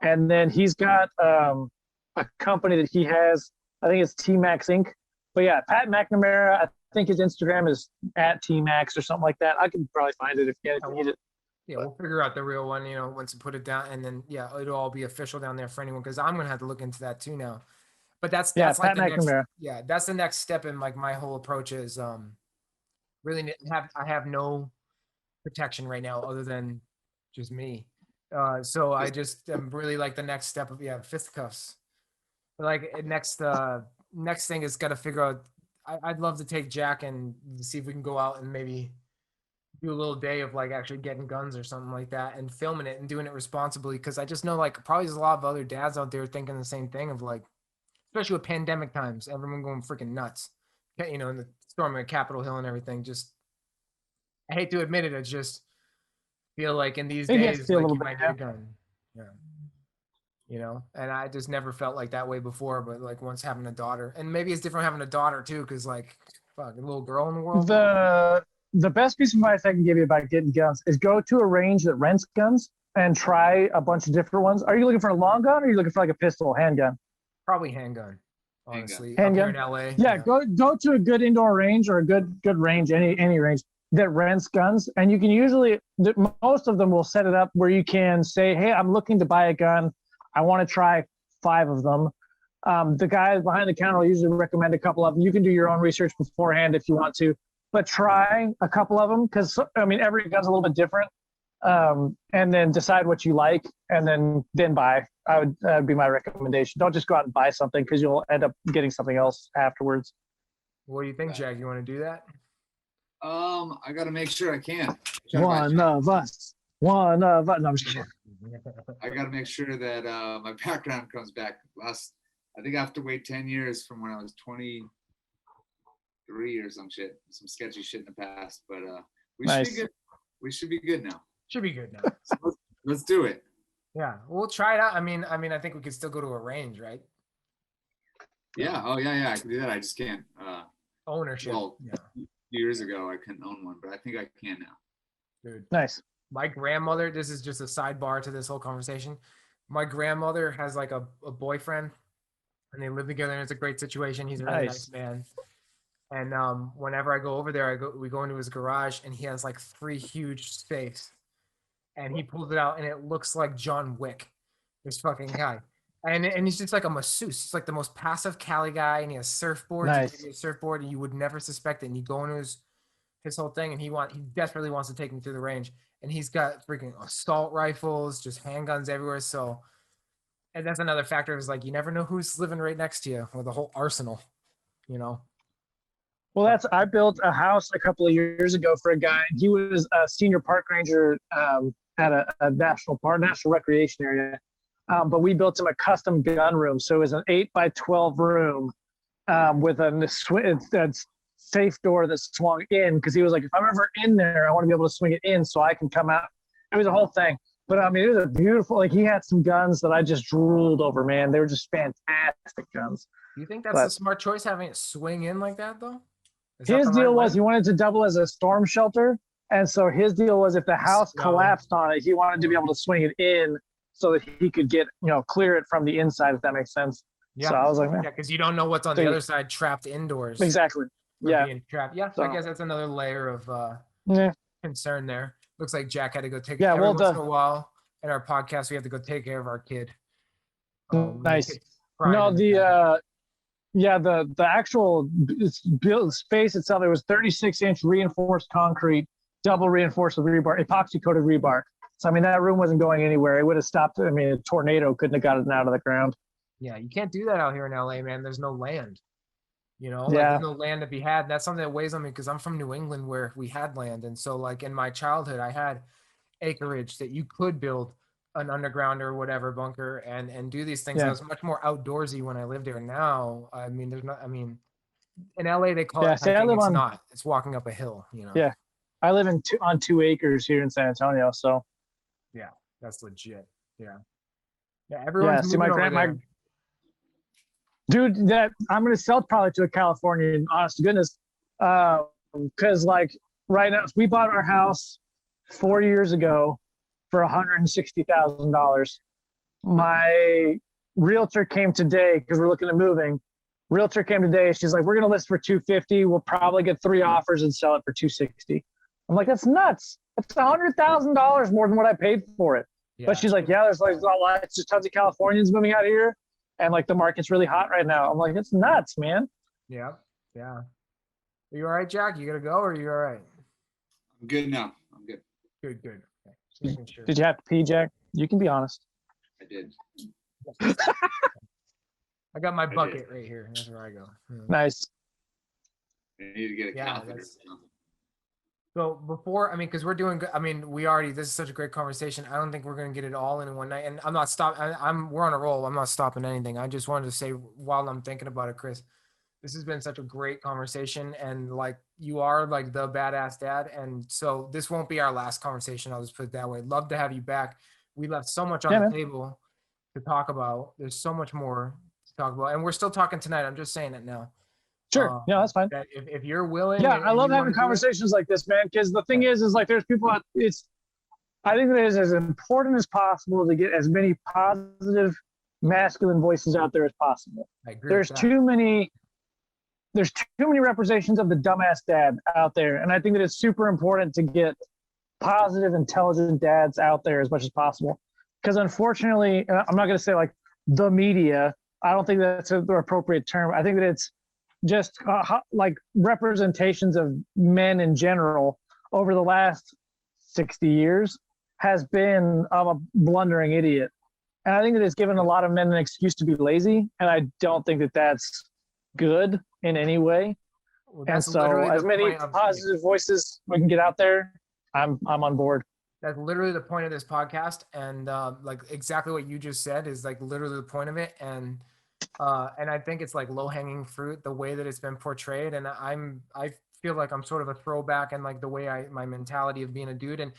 and then he's got a company that he has. I think it's T-Max Inc. But yeah, Pat McNamara, I think his Instagram is @T-Max or something like that. I can probably find it if you need it. Yeah, we'll figure out the real one, once we put it down, and then it'll all be official down there for anyone, because I'm gonna have to look into that too now. But that's like Pat McNamara. That's the next step in like my whole approach is really I have no protection right now other than just me. So I just am really like the next step of fisticuffs. Like next thing is got to figure out. I'd love to take Jack and see if we can go out and maybe do a little day of like actually getting guns or something like that and filming it and doing it responsibly, because I just know like probably there's a lot of other dads out there thinking the same thing of like, especially with pandemic times, everyone going freaking nuts, in the storming of Capitol Hill and everything. Just I hate to admit it, I just feel like in these days like you might need a gun. And I just never felt like that way before, but like once having a daughter, and maybe it's different having a daughter too, because like fuck, a little girl in the world. The best piece of advice I can give you about getting guns is go to a range that rents guns and try a bunch of different ones. Are you looking for a long gun, or are you looking for like a pistol, handgun? Probably handgun, honestly. Handgun. Up here in LA. Yeah, go to a good indoor range or a good range, any range that rents guns, and you can usually most of them will set it up where you can say, hey, I'm looking to buy a gun. I want to try 5 of them. The guys behind the counter will usually recommend a couple of them. You can do your own research beforehand if you want to, but try a couple of them, because every gun's a little bit different. And then decide what you like, and then buy. That would be my recommendation. Don't just go out and buy something, because you'll end up getting something else afterwards. What do you think, Jack? You want to do that? I got to make sure I can. One of us. No, I'm just kidding. I got to make sure that my background comes back. I think I have to wait 10 years from when I was 23 or some sketchy shit in the past. But we should be good. We should be good now. Should be good now. Let's do it. Yeah, we'll try it out. I mean, I think we could still go to a range, right? Yeah. Oh yeah. I can do that. I just can't. Ownership. Well, Yeah, a few years ago I couldn't own one, but I think I can now. dude. Nice. My grandmother, this is just a sidebar to this whole conversation. My grandmother has like a boyfriend and they live together and it's a great situation. He's a really nice man. And whenever I go over there, we go into his garage and he has like 3 huge safes. And he pulls it out and it looks like John Wick, this fucking guy. And he's just like a masseuse. He's like the most passive Cali guy and he has surfboards. Nice. He has a surfboard and you would never suspect it. And you go into his whole thing and he desperately wants to take me through the range. And he's got freaking assault rifles, just handguns everywhere. So, and that's another factor is like, you never know who's living right next to you with a whole arsenal, you know? Well, I built a house a couple of years ago for a guy. He was a senior park ranger at a national recreation area. But we built him a custom gun room. So it was an 8x12 room with a safe door that swung in, because he was like, if I'm ever in there, I want to be able to swing it in so I can come out. It was a whole thing. But I mean, it was a beautiful, like he had some guns that I just drooled over, man. They were just fantastic guns. Do you think that's a smart choice, having it swing in like that though? His deal was he wanted to double as a storm shelter. And so his deal was if the house collapsed on it, he wanted to be able to swing it in so that he could get, clear it from the inside, if that makes sense. Yeah. So I was like, man. Yeah, because you don't know what's on the other side trapped indoors. Exactly. Yeah. Being trapped. Yeah. So I guess that's another layer of concern there. Looks like Jack had to go take every once in a while in our podcast, we have to go take care of our kid. Nice. No, the actual build space itself, it was 36-inch reinforced concrete, double reinforced with rebar, epoxy coated rebar. So I mean, that room wasn't going anywhere. It would have stopped. I mean, a tornado couldn't have got it out of the ground. Yeah, you can't do that out here in LA, man. There's no land. There's no land to be had. And that's something that weighs on me because I'm from New England where we had land. And so like in my childhood, I had acreage that you could build an underground or whatever bunker and do these things. I was much more outdoorsy when I lived there. Now, I mean, in LA, they call it hiking. It's walking up a hill, Yeah. I live on 2 acres here in San Antonio. So yeah, that's legit. Yeah. Yeah. Everyone's moving over there. Dude, that I'm going to sell probably to a Californian, honest to goodness. Because like right now, we bought our house 4 years ago for $160,000. My realtor came today because we're looking at moving. Realtor came today. She's like, we're going to list for $250. We'll probably get 3 offers and sell it for $260. I'm like, that's nuts. That's $100,000 more than what I paid for it. Yeah. But she's like, yeah, there's like it's just tons of Californians moving out here. And like the market's really hot right now. I'm like, it's nuts, man. Yeah. Yeah. Are you all right, Jack? You got to go or are you all right? I'm good now. I'm good. Good. Okay. Sure. Did you have to pee, Jack? You can be honest. I did. I got my bucket right here. That's where I go. Nice. I need to get a catheter. So before, because we're doing, this is such a great conversation. I don't think we're going to get it all in one night. And I'm not stopping. We're on a roll. I'm not stopping anything. I just wanted to say while I'm thinking about it, Chris, this has been such a great conversation. And like, you are like the badass dad. And so this won't be our last conversation. I'll just put it that way. Love to have you back. We left so much on the table to talk about. There's so much more to talk about. And we're still talking tonight. I'm just saying it now. Sure. Yeah, that's fine. If you're willing. Yeah, I love having conversations like this, man, because the thing is like there's people I think that it's as important as possible to get as many positive masculine voices out there as possible. There's too many representations of the dumbass dad out there. And I think that it's super important to get positive, intelligent dads out there as much as possible. Because unfortunately, I'm not going to say like the media. I don't think that's the appropriate term. I think that it's just like representations of men in general over the last 60 years has been I'm a blundering idiot. And I think that it's given a lot of men an excuse to be lazy. And I don't think that that's good in any way. Well, and so as many positive voices we can get out there, I'm on board. That's literally the point of this podcast. And like exactly what you just said is like literally the point of it. And I think it's like low hanging fruit, the way that it's been portrayed. And I feel feel like I'm sort of a throwback and like the way my mentality of being a dude. And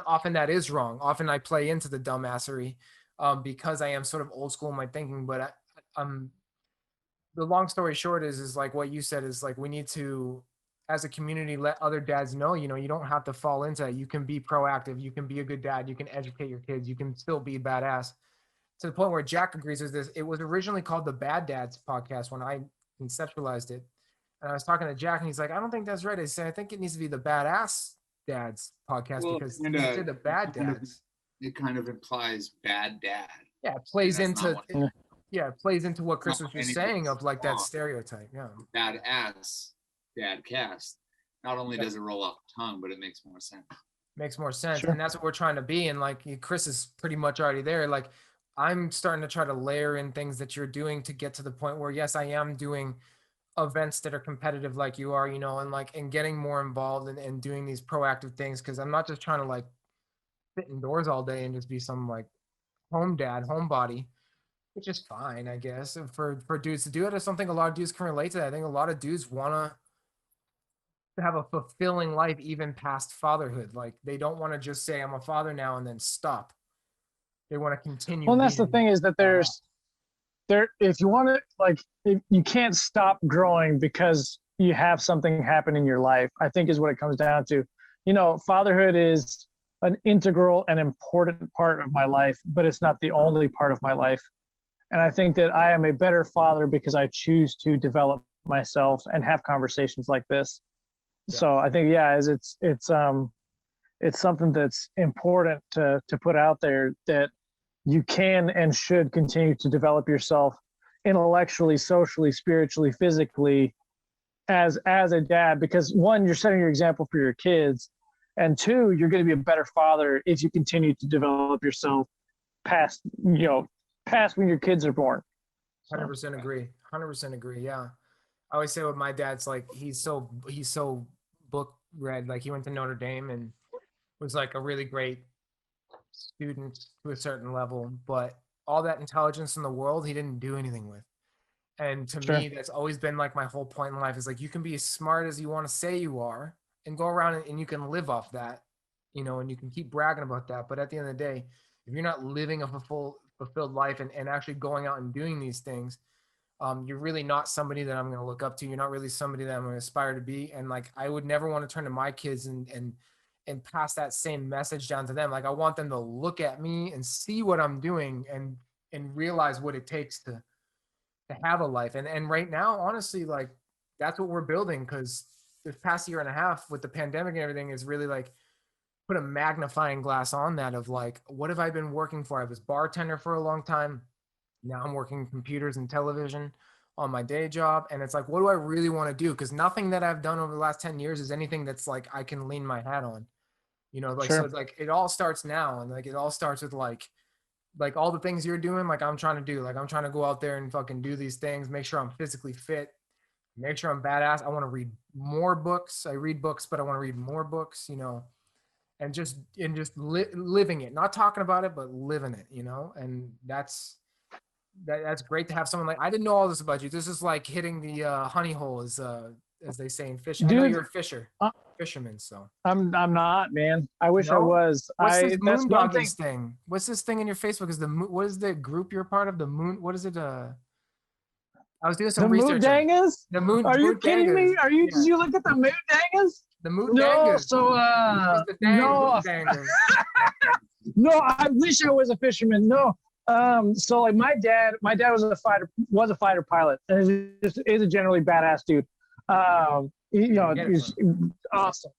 often that is wrong. Often I play into the dumbassery because I am sort of old school in my thinking, but I'm the long story short is like what you said is like we need to as a community let other dads know, you know, you don't have to fall into it. You can be proactive, you can be a good dad, you can educate your kids, you can still be badass. To the point where Jack agrees with this. It was originally called the Bad Dads podcast when I conceptualized it. And I was talking to Jack and he's like, I don't think that's right. I said, I think it needs to be the Badass Dads podcast because you said the bad dads. It kind of implies bad dad. Yeah, it plays That's into not what- it plays into what Chris not was just anything saying of like that wrong. stereotype. Yeah. Badass dad cast. Not only does it roll off the tongue, but it makes more sense. Makes more sense. Sure. And that's what we're trying to be. And like Chris is pretty much already there. Like I'm starting to try to layer in things that you're doing to get to the point where, yes, I am doing events that are competitive like you are, you know, and like, and getting more involved and doing these proactive things. Cause I'm not just trying to like sit indoors all day and just be some like homebody, which is fine, I guess. And for dudes to do it is something a lot of dudes can relate to that. I think a lot of dudes want to have a fulfilling life even past fatherhood. Like they don't want to just say I'm a father now and then stop. They want to continue. Well, and that's the being- thing is that if you want to, like, if you can't stop growing because you have something happen in your life, I think is what it comes down to. You know, fatherhood is an integral and important part of my life, but it's not the only part of my life. And I think that I am a better father because I choose to develop myself and have conversations like this. Yeah. So I think, it's something that's important to put out there, that you can and should continue to develop yourself intellectually, socially, spiritually, physically as a dad, because one, you're setting your example for your kids, and two, you're going to be a better father if you continue to develop yourself past when your kids are born. 100% agree. 100% agree. Yeah. I always say with my dad's like, he's so book read, like he went to Notre Dame and was like a really great student to a certain level, but all that intelligence in the world, he didn't do anything with. And to Sure. me, that's always been like my whole point in life is like, you can be as smart as you want to say you are and go around and you can live off that, you know, and you can keep bragging about that. But at the end of the day, if you're not living a fulfilled life and actually going out and doing these things, you're really not somebody that I'm going to look up to. You're not really somebody that I'm going to aspire to be. And like, I would never want to turn to my kids and pass that same message down to them. Like, I want them to look at me and see what I'm doing and realize what it takes to have a life. And right now, honestly, like that's what we're building. Cause this past year and a half with the pandemic and everything is really like put a magnifying glass on that of like, what have I been working for? I was bartender for a long time. Now I'm working computers and television on my day job. And it's like, what do I really want to do? Because nothing that I've done over the last 10 years is anything that's like, I can lean my hat on, you know, like, Sure. so it's like, it all starts now. And like, it all starts with like all the things you're doing, like I'm trying to do, like I'm trying to go out there and fucking do these things, make sure I'm physically fit, make sure I'm badass. I want to read more books. I read books, but I want to read more books, you know, and just living it, not talking about it, but living it, you know, and that's great to have someone like, I didn't know all this about you. This is like hitting the honey hole as they say in fishing. I know Dude, you're a fisherman, so. I'm not, man. I wish I No? was. What's this That's one thing. Moondoggies thing? What's this thing in your Facebook? What is the group you're part of? The moon? What is it? I was doing some The research. Moondangas? The moon. Are you Moondangas. kidding me? Yeah. Did you look at the Moondangas? The moon? No, so It's the dang no, Moondangers. no. I wish I was a fisherman. No. So like my dad was a fighter pilot, and is a generally badass dude. You know, he's awesome.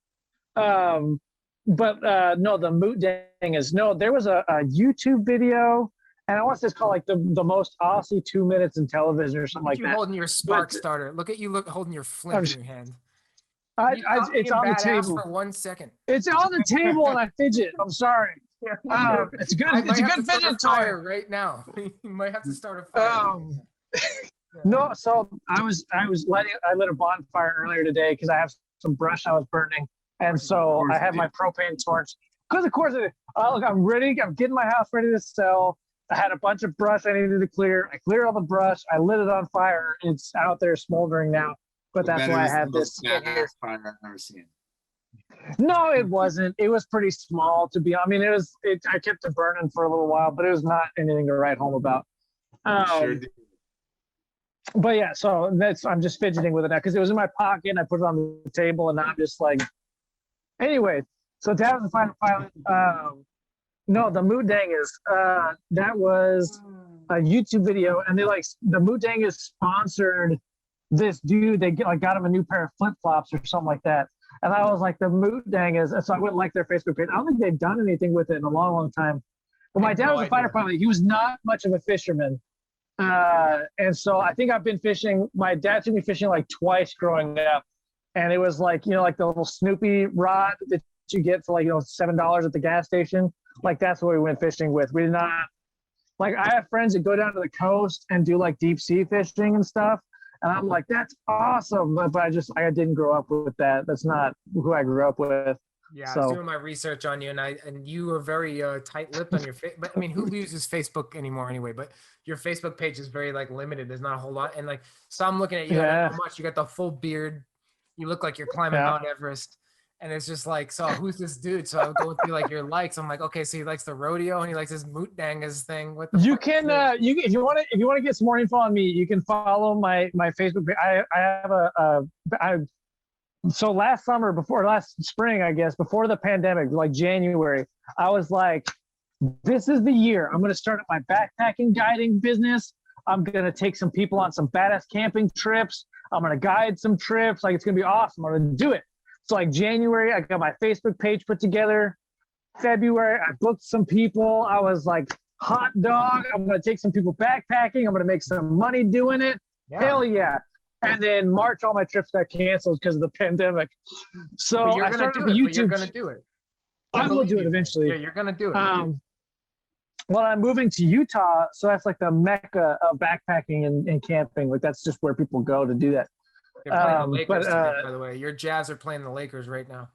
But no, the Moondangas. No, there was a YouTube video, and I want to just call like the most Aussie 2 minutes in television or something Look like at you that. holding your spark starter. Look at you holding your flint in your hand. It's on the Badass table. for 1 second. It's on the table, and I fidget. I'm sorry. It's good. I might It's a have good to start fidget a toy. fire right now. You might have to start a fire. No, so I lit a bonfire earlier today because I have some brush I was burning, and so I have my propane torch. Because of course, look, I'm ready. I'm getting my house ready to sell. I had a bunch of brush I needed to clear. I cleared all the brush. I lit it on fire. It's out there smoldering now. but that's why I was the have this. most badass part I've ever seen. No, it wasn't. It was pretty small to be. I mean, I kept it burning for a little while, but it was not anything to write home about. Sure did. But yeah, so I'm just fidgeting with it now because it was in my pocket and I put it on the table and now I'm just like, anyway. So Dad was the final pilot. No, the Mood Dang is that was a YouTube video, and the Mood Dang is sponsored this dude. They got him a new pair of flip flops or something like that. And I was like, the Mood Dang is, so I went like their Facebook page. I don't think they've done anything with it in a long, long time. But my dad was a fighter pilot. He was not much of a fisherman. And so I think I've been fishing. My dad took me fishing like twice growing up. And it was like, like the little Snoopy rod that you get for like, $7 at the gas station. Like that's what we went fishing with. We did not, like I have friends that go down to the coast and do like deep sea fishing and stuff. And I'm like, that's awesome. But I didn't grow up with that. That's not who I grew up with. Yeah, I was doing my research on you, and you were very tight-lipped on your face. But I mean, who uses Facebook anymore anyway? But your Facebook page is very like limited. There's not a whole lot. And like, so I'm looking at you. Yeah. I don't know much. You got the full beard. You look like you're climbing Mount Everest. And it's just like, so who's this dude? So I would go through like your likes. I'm like, okay, so he likes the rodeo and he likes this Moot Dangas thing. What the you can if you want to get some more info on me, you can follow my Facebook page. So last spring, I guess, before the pandemic, like January, I was like, this is the year. I'm going to start up my backpacking guiding business. I'm going to take some people on some badass camping trips. I'm going to guide some trips. Like, it's going to be awesome. I'm going to do it. So like January, I got my Facebook page put together. February, I booked some people. I was like, hot dog. I'm going to take some people backpacking. I'm going to make some money doing it. Yeah. Hell yeah. And then March, all my trips got canceled because of the pandemic. So I started the YouTube. You're going to do it. I will do it eventually. Yeah, you're going to do it. Well, I'm moving to Utah. So that's like the mecca of backpacking and camping. Like that's just where people go to do that. They're playing the Lakers tonight, by the way. Your Jazz are playing the Lakers right now.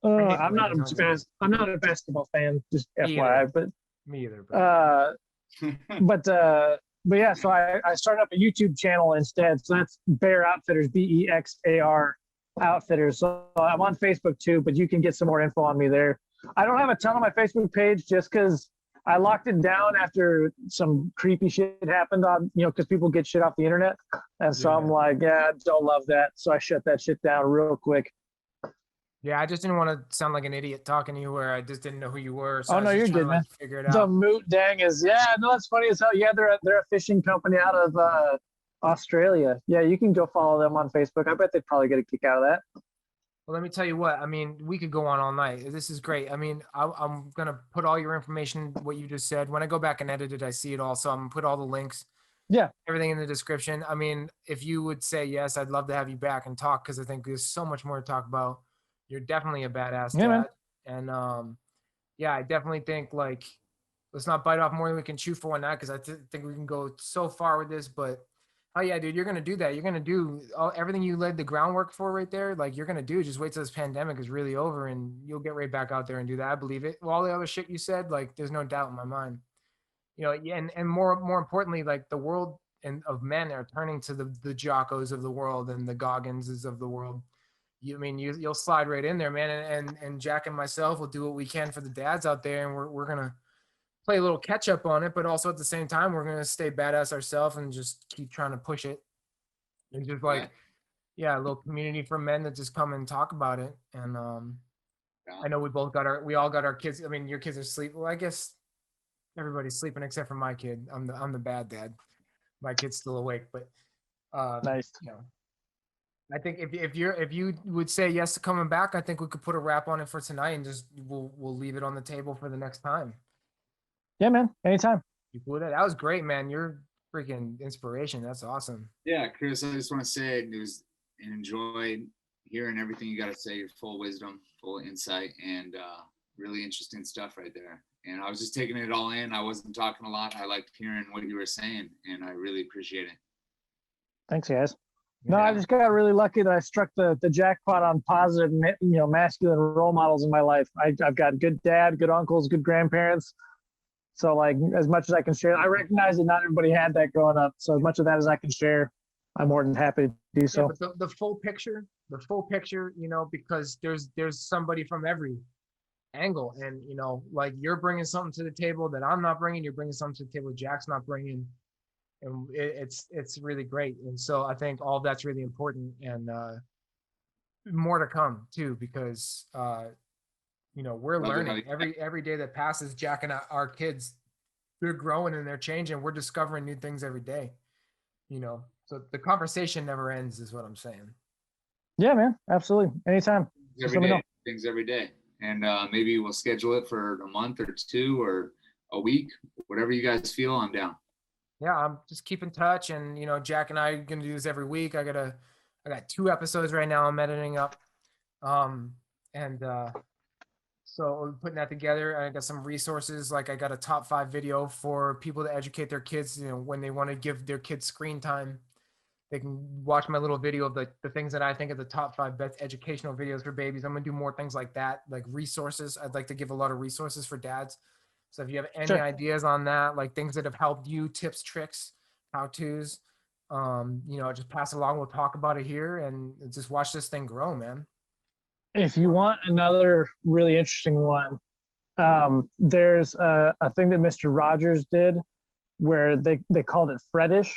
I'm not a basketball fan, just FYI. But me either. But yeah, so I started up a YouTube channel instead. So that's Bear Outfitters, BEXAR Outfitters. So I'm on Facebook too, but you can get some more info on me there. I don't have a ton on my Facebook page just because I locked it down after some creepy shit happened on, because people get shit off the internet. And so I'm like, yeah, I don't love that. So I shut that shit down real quick. Yeah, I just didn't want to sound like an idiot talking to you where I just didn't know who you were. So no, you're good, man. Figure it out. The Moot Dang is, that's funny as hell. Yeah, they're a fishing company out of Australia. Yeah, you can go follow them on Facebook. I bet they'd probably get a kick out of that. Well, let me tell you what, I mean, we could go on all night. This is great. I mean, I'm going to put all your information, what you just said. When I go back and edit it, I see it all. So I'm going to put all the links. Yeah. Everything in the description. I mean, if you would say yes, I'd love to have you back and talk because I think there's so much more to talk about. You're definitely a badass dad. Man. And I definitely think like, let's not bite off more than we can chew for one night because I think we can go so far with this, but oh yeah, dude, you're going to do that. You're going to do everything you laid the groundwork for right there. Like you're going to do, just wait till this pandemic is really over and you'll get right back out there and do that. I believe it. Well, all the other shit you said, like there's no doubt in my mind, and more importantly, like the world of men are turning to the Jockos of the world and the Gogginses of the world. You'll slide right in there, man. And Jack and myself will do what we can for the dads out there. And we're going to play a little catch up on it, but also at the same time, we're going to stay badass ourselves and just keep trying to push it. And just like, a little community for men that just come and talk about it. And I know we all got our kids. I mean, your kids are sleeping. Well, I guess everybody's sleeping except for my kid. I'm the bad dad. My kid's still awake, but nice. I think if you would say yes to coming back, I think we could put a wrap on it for tonight and just we'll leave it on the table for the next time. Yeah, man. Anytime. You cool with that? That was great, man. You're freaking inspiration. That's awesome. Yeah, Chris, I just want to say it was enjoyed hearing everything you got to say, your full wisdom, full insight, and really interesting stuff right there. And I was just taking it all in. I wasn't talking a lot. I liked hearing what you were saying, and I really appreciate it. Thanks, guys. No, I just got really lucky that I struck the jackpot on positive, masculine role models in my life. I've got good dad, good uncles, good grandparents. So like as much as I can share, I recognize that not everybody had that growing up. So as much of that as I can share. I'm more than happy to do Yeah, so. but the full picture, you know, because there's somebody from every angle, and you know, like you're bringing something to the table that I'm not bringing. You're bringing something to the table Jack's not bringing, and it's really great. And so I think all that's really important, and more to come too, because you know, we're Love to have learning you. every day that passes. Jack and our kids, they're growing and they're changing. We're discovering new things every day. You know, so the conversation never ends, is what I'm saying. Yeah, man, absolutely. Anytime. Just Every let me day, know. things every day. And maybe we'll schedule it for a month or two or a week, whatever you guys feel. I'm down. Yeah, I'm just keep in touch, and you know, Jack and I are gonna do this every week. I got 2 episodes right now I'm editing up. And so we're putting that together. I got some resources, like I got a top 5 video for people to educate their kids, you know, when they want to give their kids screen time. They can watch my little video of the things that I think are the top 5 best educational videos for babies. I'm gonna do more things like that, like resources. I'd like to give a lot of resources for dads. So if you have any Sure. ideas on that, like things that have helped you, tips, tricks, how-tos, you know, just pass along. We'll talk about it here and just watch this thing grow, man. If you want another really interesting one, there's a thing that Mr. Rogers did where they called it Freddish.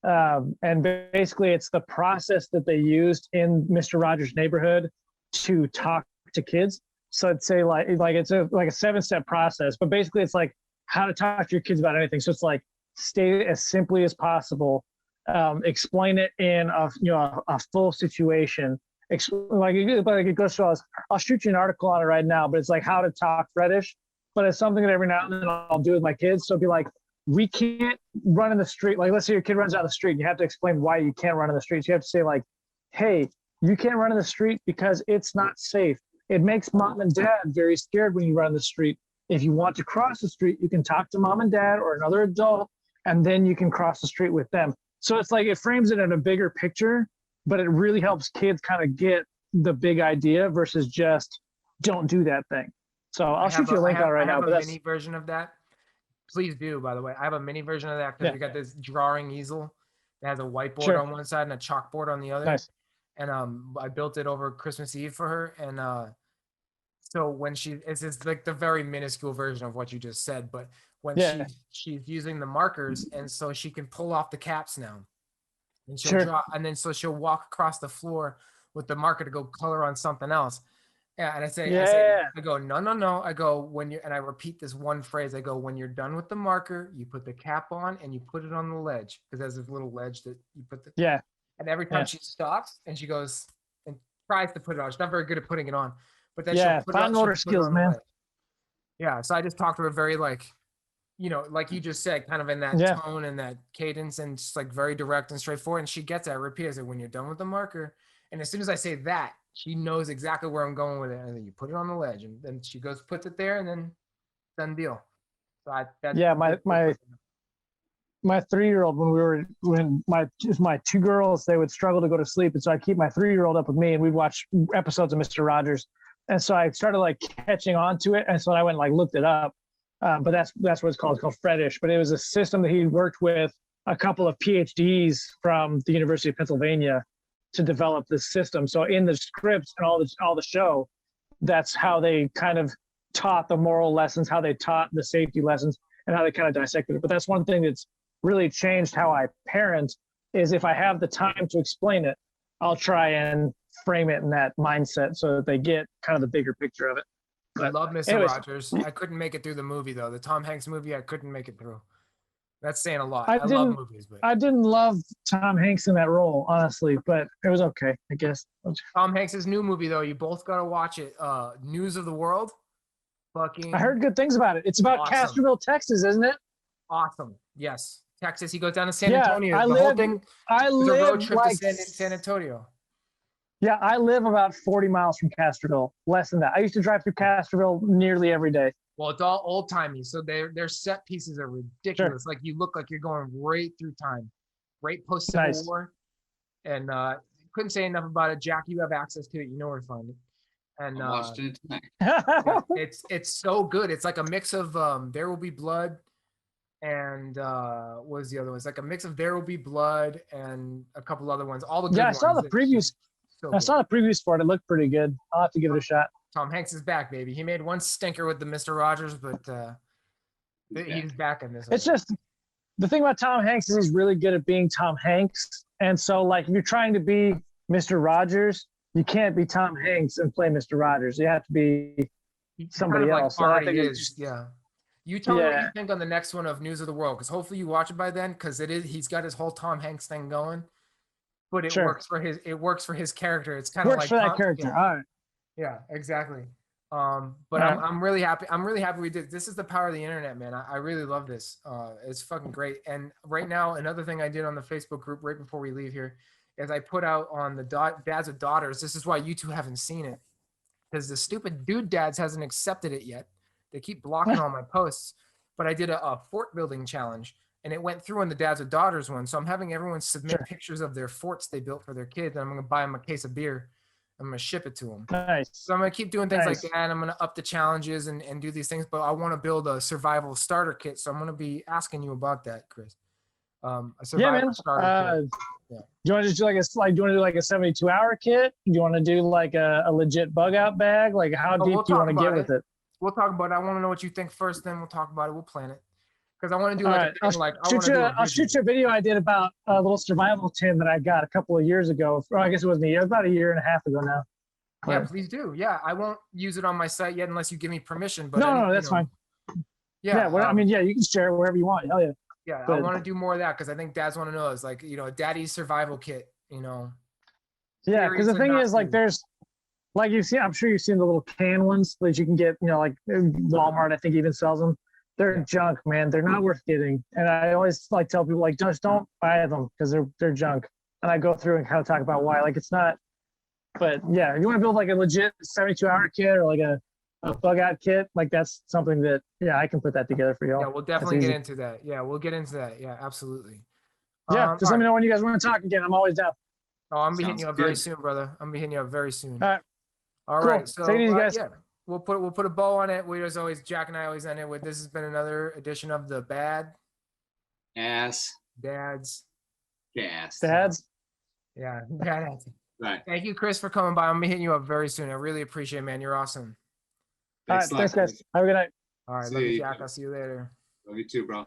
And basically it's the process that they used in Mr. Rogers' neighborhood to talk to kids. So I'd say like it's a 7-step process, but basically it's like how to talk to your kids about anything. So it's like stay as simply as possible, explain it in a full situation. Like it goes to us. I'll shoot you an article on it right now, but it's like how to talk Reddish. But it's something that every now and then I'll do with my kids. So it'd be like, we can't run in the street. Like, let's say your kid runs down the street, and you have to explain why you can't run in the street. So you have to say like, hey, you can't run in the street because it's not safe. It makes mom and dad very scared when you run in the street. If you want to cross the street, you can talk to mom and dad or another adult, and then you can cross the street with them. So it's like it frames it in a bigger picture, but it really helps kids kind of get the big idea versus just don't do that thing. So I'll shoot you a link out right now. I But have a that's mini version of that. Please do, by the way. I have a mini version of that because Yeah. we got this drawing easel that has a whiteboard Sure. on one side and a chalkboard on the other. nice. And I built it over Christmas Eve for her. And so when it's just like the very minuscule version of what you just said, but when Yeah. she's using the markers, and so she can pull off the caps now. And she'll Sure. draw, and then so she'll walk across the floor with the marker to go color on something else. Yeah, and I say, Yeah. I go, no. I go, when you, and I repeat this one phrase. I go, when you're done with the marker, you put the cap on and you put it on the ledge, because there's this little ledge that you put the. Yeah. And every time Yeah. she stops and she goes and tries to put it on, she's not very good at putting it on. But then Yeah, she'll put it fine on, motor she'll put it skills, on the man. ledge. Yeah, so I just talked to her very like, you know, like you just said, kind of in that Yeah. tone and that cadence, and just like very direct and straightforward. And she gets it. I repeat, I said, when you're done with the marker, and as soon as I say that, she knows exactly where I'm going with it. And then you put it on the ledge, and then she goes, puts it there, and then done deal. So Yeah, my 3-year-old, when my 2 girls, they would struggle to go to sleep, and so I keep my 3-year-old up with me, and we'd watch episodes of Mr. Rogers, and so I started like catching on to it, and so I went and like looked it up, but that's what it's called. It's called Freddish, but it was a system that he worked with a couple of PhDs from the University of Pennsylvania to develop this system. So in the scripts and all the show, that's how they kind of taught the moral lessons, how they taught the safety lessons, and how they kind of dissected it. But that's one thing that's really changed how I parent, is if I have the time to explain it, I'll try and frame it in that mindset so that they get kind of the bigger picture of it. I But love Mr. anyways. Rogers. I couldn't make it through the movie though. The Tom Hanks movie, I couldn't make it through. That's saying a lot. I I love didn't- movies, but I didn't love Tom Hanks in that role, honestly, but it was okay, I guess. Tom Hanks' new movie though, you both gotta watch it. News of the World. Fucking I heard good things about it. It's about Awesome. Castroville, Texas, isn't it? awesome. Yes. Texas. He goes down to San Yeah, Antonio. I The whole live- thing I is a road live trip like to San Antonio. Yeah, I live about 40 miles from Castroville, less than that. I used to drive through Castroville nearly every day. Well, it's all old timey, so their set pieces are ridiculous. Like you look like you're going right through time, right post Civil Nice. War. And couldn't say enough about it. Jack, you have access to it. You know where to find it. And I watched it tonight. it's so good. It's like a mix of There Will Be Blood and what was the other one? It's like a mix of There Will Be Blood and a couple other ones. All the good Yeah, I ones. saw the It's previews. so I good. saw the previews for it. It looked pretty good. I'll have to give it a shot. Tom Hanks is back, baby. He made one stinker with the Mr. Rogers, but he's back in this. It's just the thing about Tom Hanks is he's really good at being Tom Hanks. And so, like, if you're trying to be Mr. Rogers, you can't be Tom Hanks and play Mr. Rogers. You have to be somebody else. So I already think is. it's just, Yeah. You tell me what you Yeah. think on the next one of News of the World, because hopefully you watch it by then, because he's got his whole Tom Hanks thing going, but it Sure. works for his character. It's kind of works like for that Tom- character. Yeah, All right. yeah, exactly. But All right. I'm really happy. I'm really happy we did. This is the power of the internet, man. I really love this. It's fucking great. And right now, another thing I did on the Facebook group right before we leave here is I put out on the dads with daughters. This is why you two haven't seen it, because the stupid dude dads hasn't accepted it yet. They keep blocking all my posts. But I did a fort building challenge, and it went through on the dads with daughters one. So I'm having everyone submit Sure. pictures of their forts they built for their kids, and I'm gonna buy them a case of beer. I'm gonna ship it to them. Nice. So I'm gonna keep doing things like Nice. that. And I'm gonna up the challenges and do these things. But I want to build a survival starter kit. So I'm gonna be asking you about that, Chris. A Yeah, survival man. starter kit. Do you want to just do like do you want to do like a 72-hour kit? Do you want to do like a legit bug out bag? Like how Oh, deep we'll do you want talk to get about with it? We'll talk about it. I want to know what you think first, then we'll talk about it. We'll plan it. Because I want to do All like right. a thing, like I want Shoot to do I'll shoot you a video I did about a little survival tin that I got a couple of years ago. Or I guess it wasn't a year, it was about a year and a half ago now. Yeah, But- please do. Yeah, I won't use it on my site yet unless you give me permission. But no, that's fine. Yeah, I mean, yeah, you can share it wherever you want. Hell yeah. yeah, I but- want to do more of that because I think dads want to know is like a daddy's survival kit. Yeah, because the Seriously, thing not is, like, serious. there's, like you've seen, I'm sure you've seen the little can ones that you can get, like Walmart, I think even sells them. They're Yeah. junk, man. They're not worth getting. And I always like tell people, like, just don't buy them because they're junk. And I go through and kind of talk about why. Like, it's not. But yeah, if you want to build like a legit 72-hour kit or like a bug out kit, like that's something that I can put that together for y'all. Yeah, we'll definitely get easy. into that. Yeah, we'll get into that. Yeah, absolutely. Yeah, just all let me right. know when you guys want to talk again. I'm always down. Oh, I'm gonna be hitting Sounds you up very good. soon, brother. I'm gonna be hitting you up very soon. All right. All Cool. right. So Take it easy, guys. yeah, we'll put a bow on it. We as always, Jack and I always end it with this has been another edition of the Bad Ass Dads. gas. Dads. Yeah, Bad. Right. Thank you, Chris, for coming by. I'm gonna be hitting you up very soon. I really appreciate it, man. You're awesome. All right. Thanks a lot, Thanks, guys. Chris. Have a good night. All right, See love you, you. Jack. I'll see you later. Love you too, bro.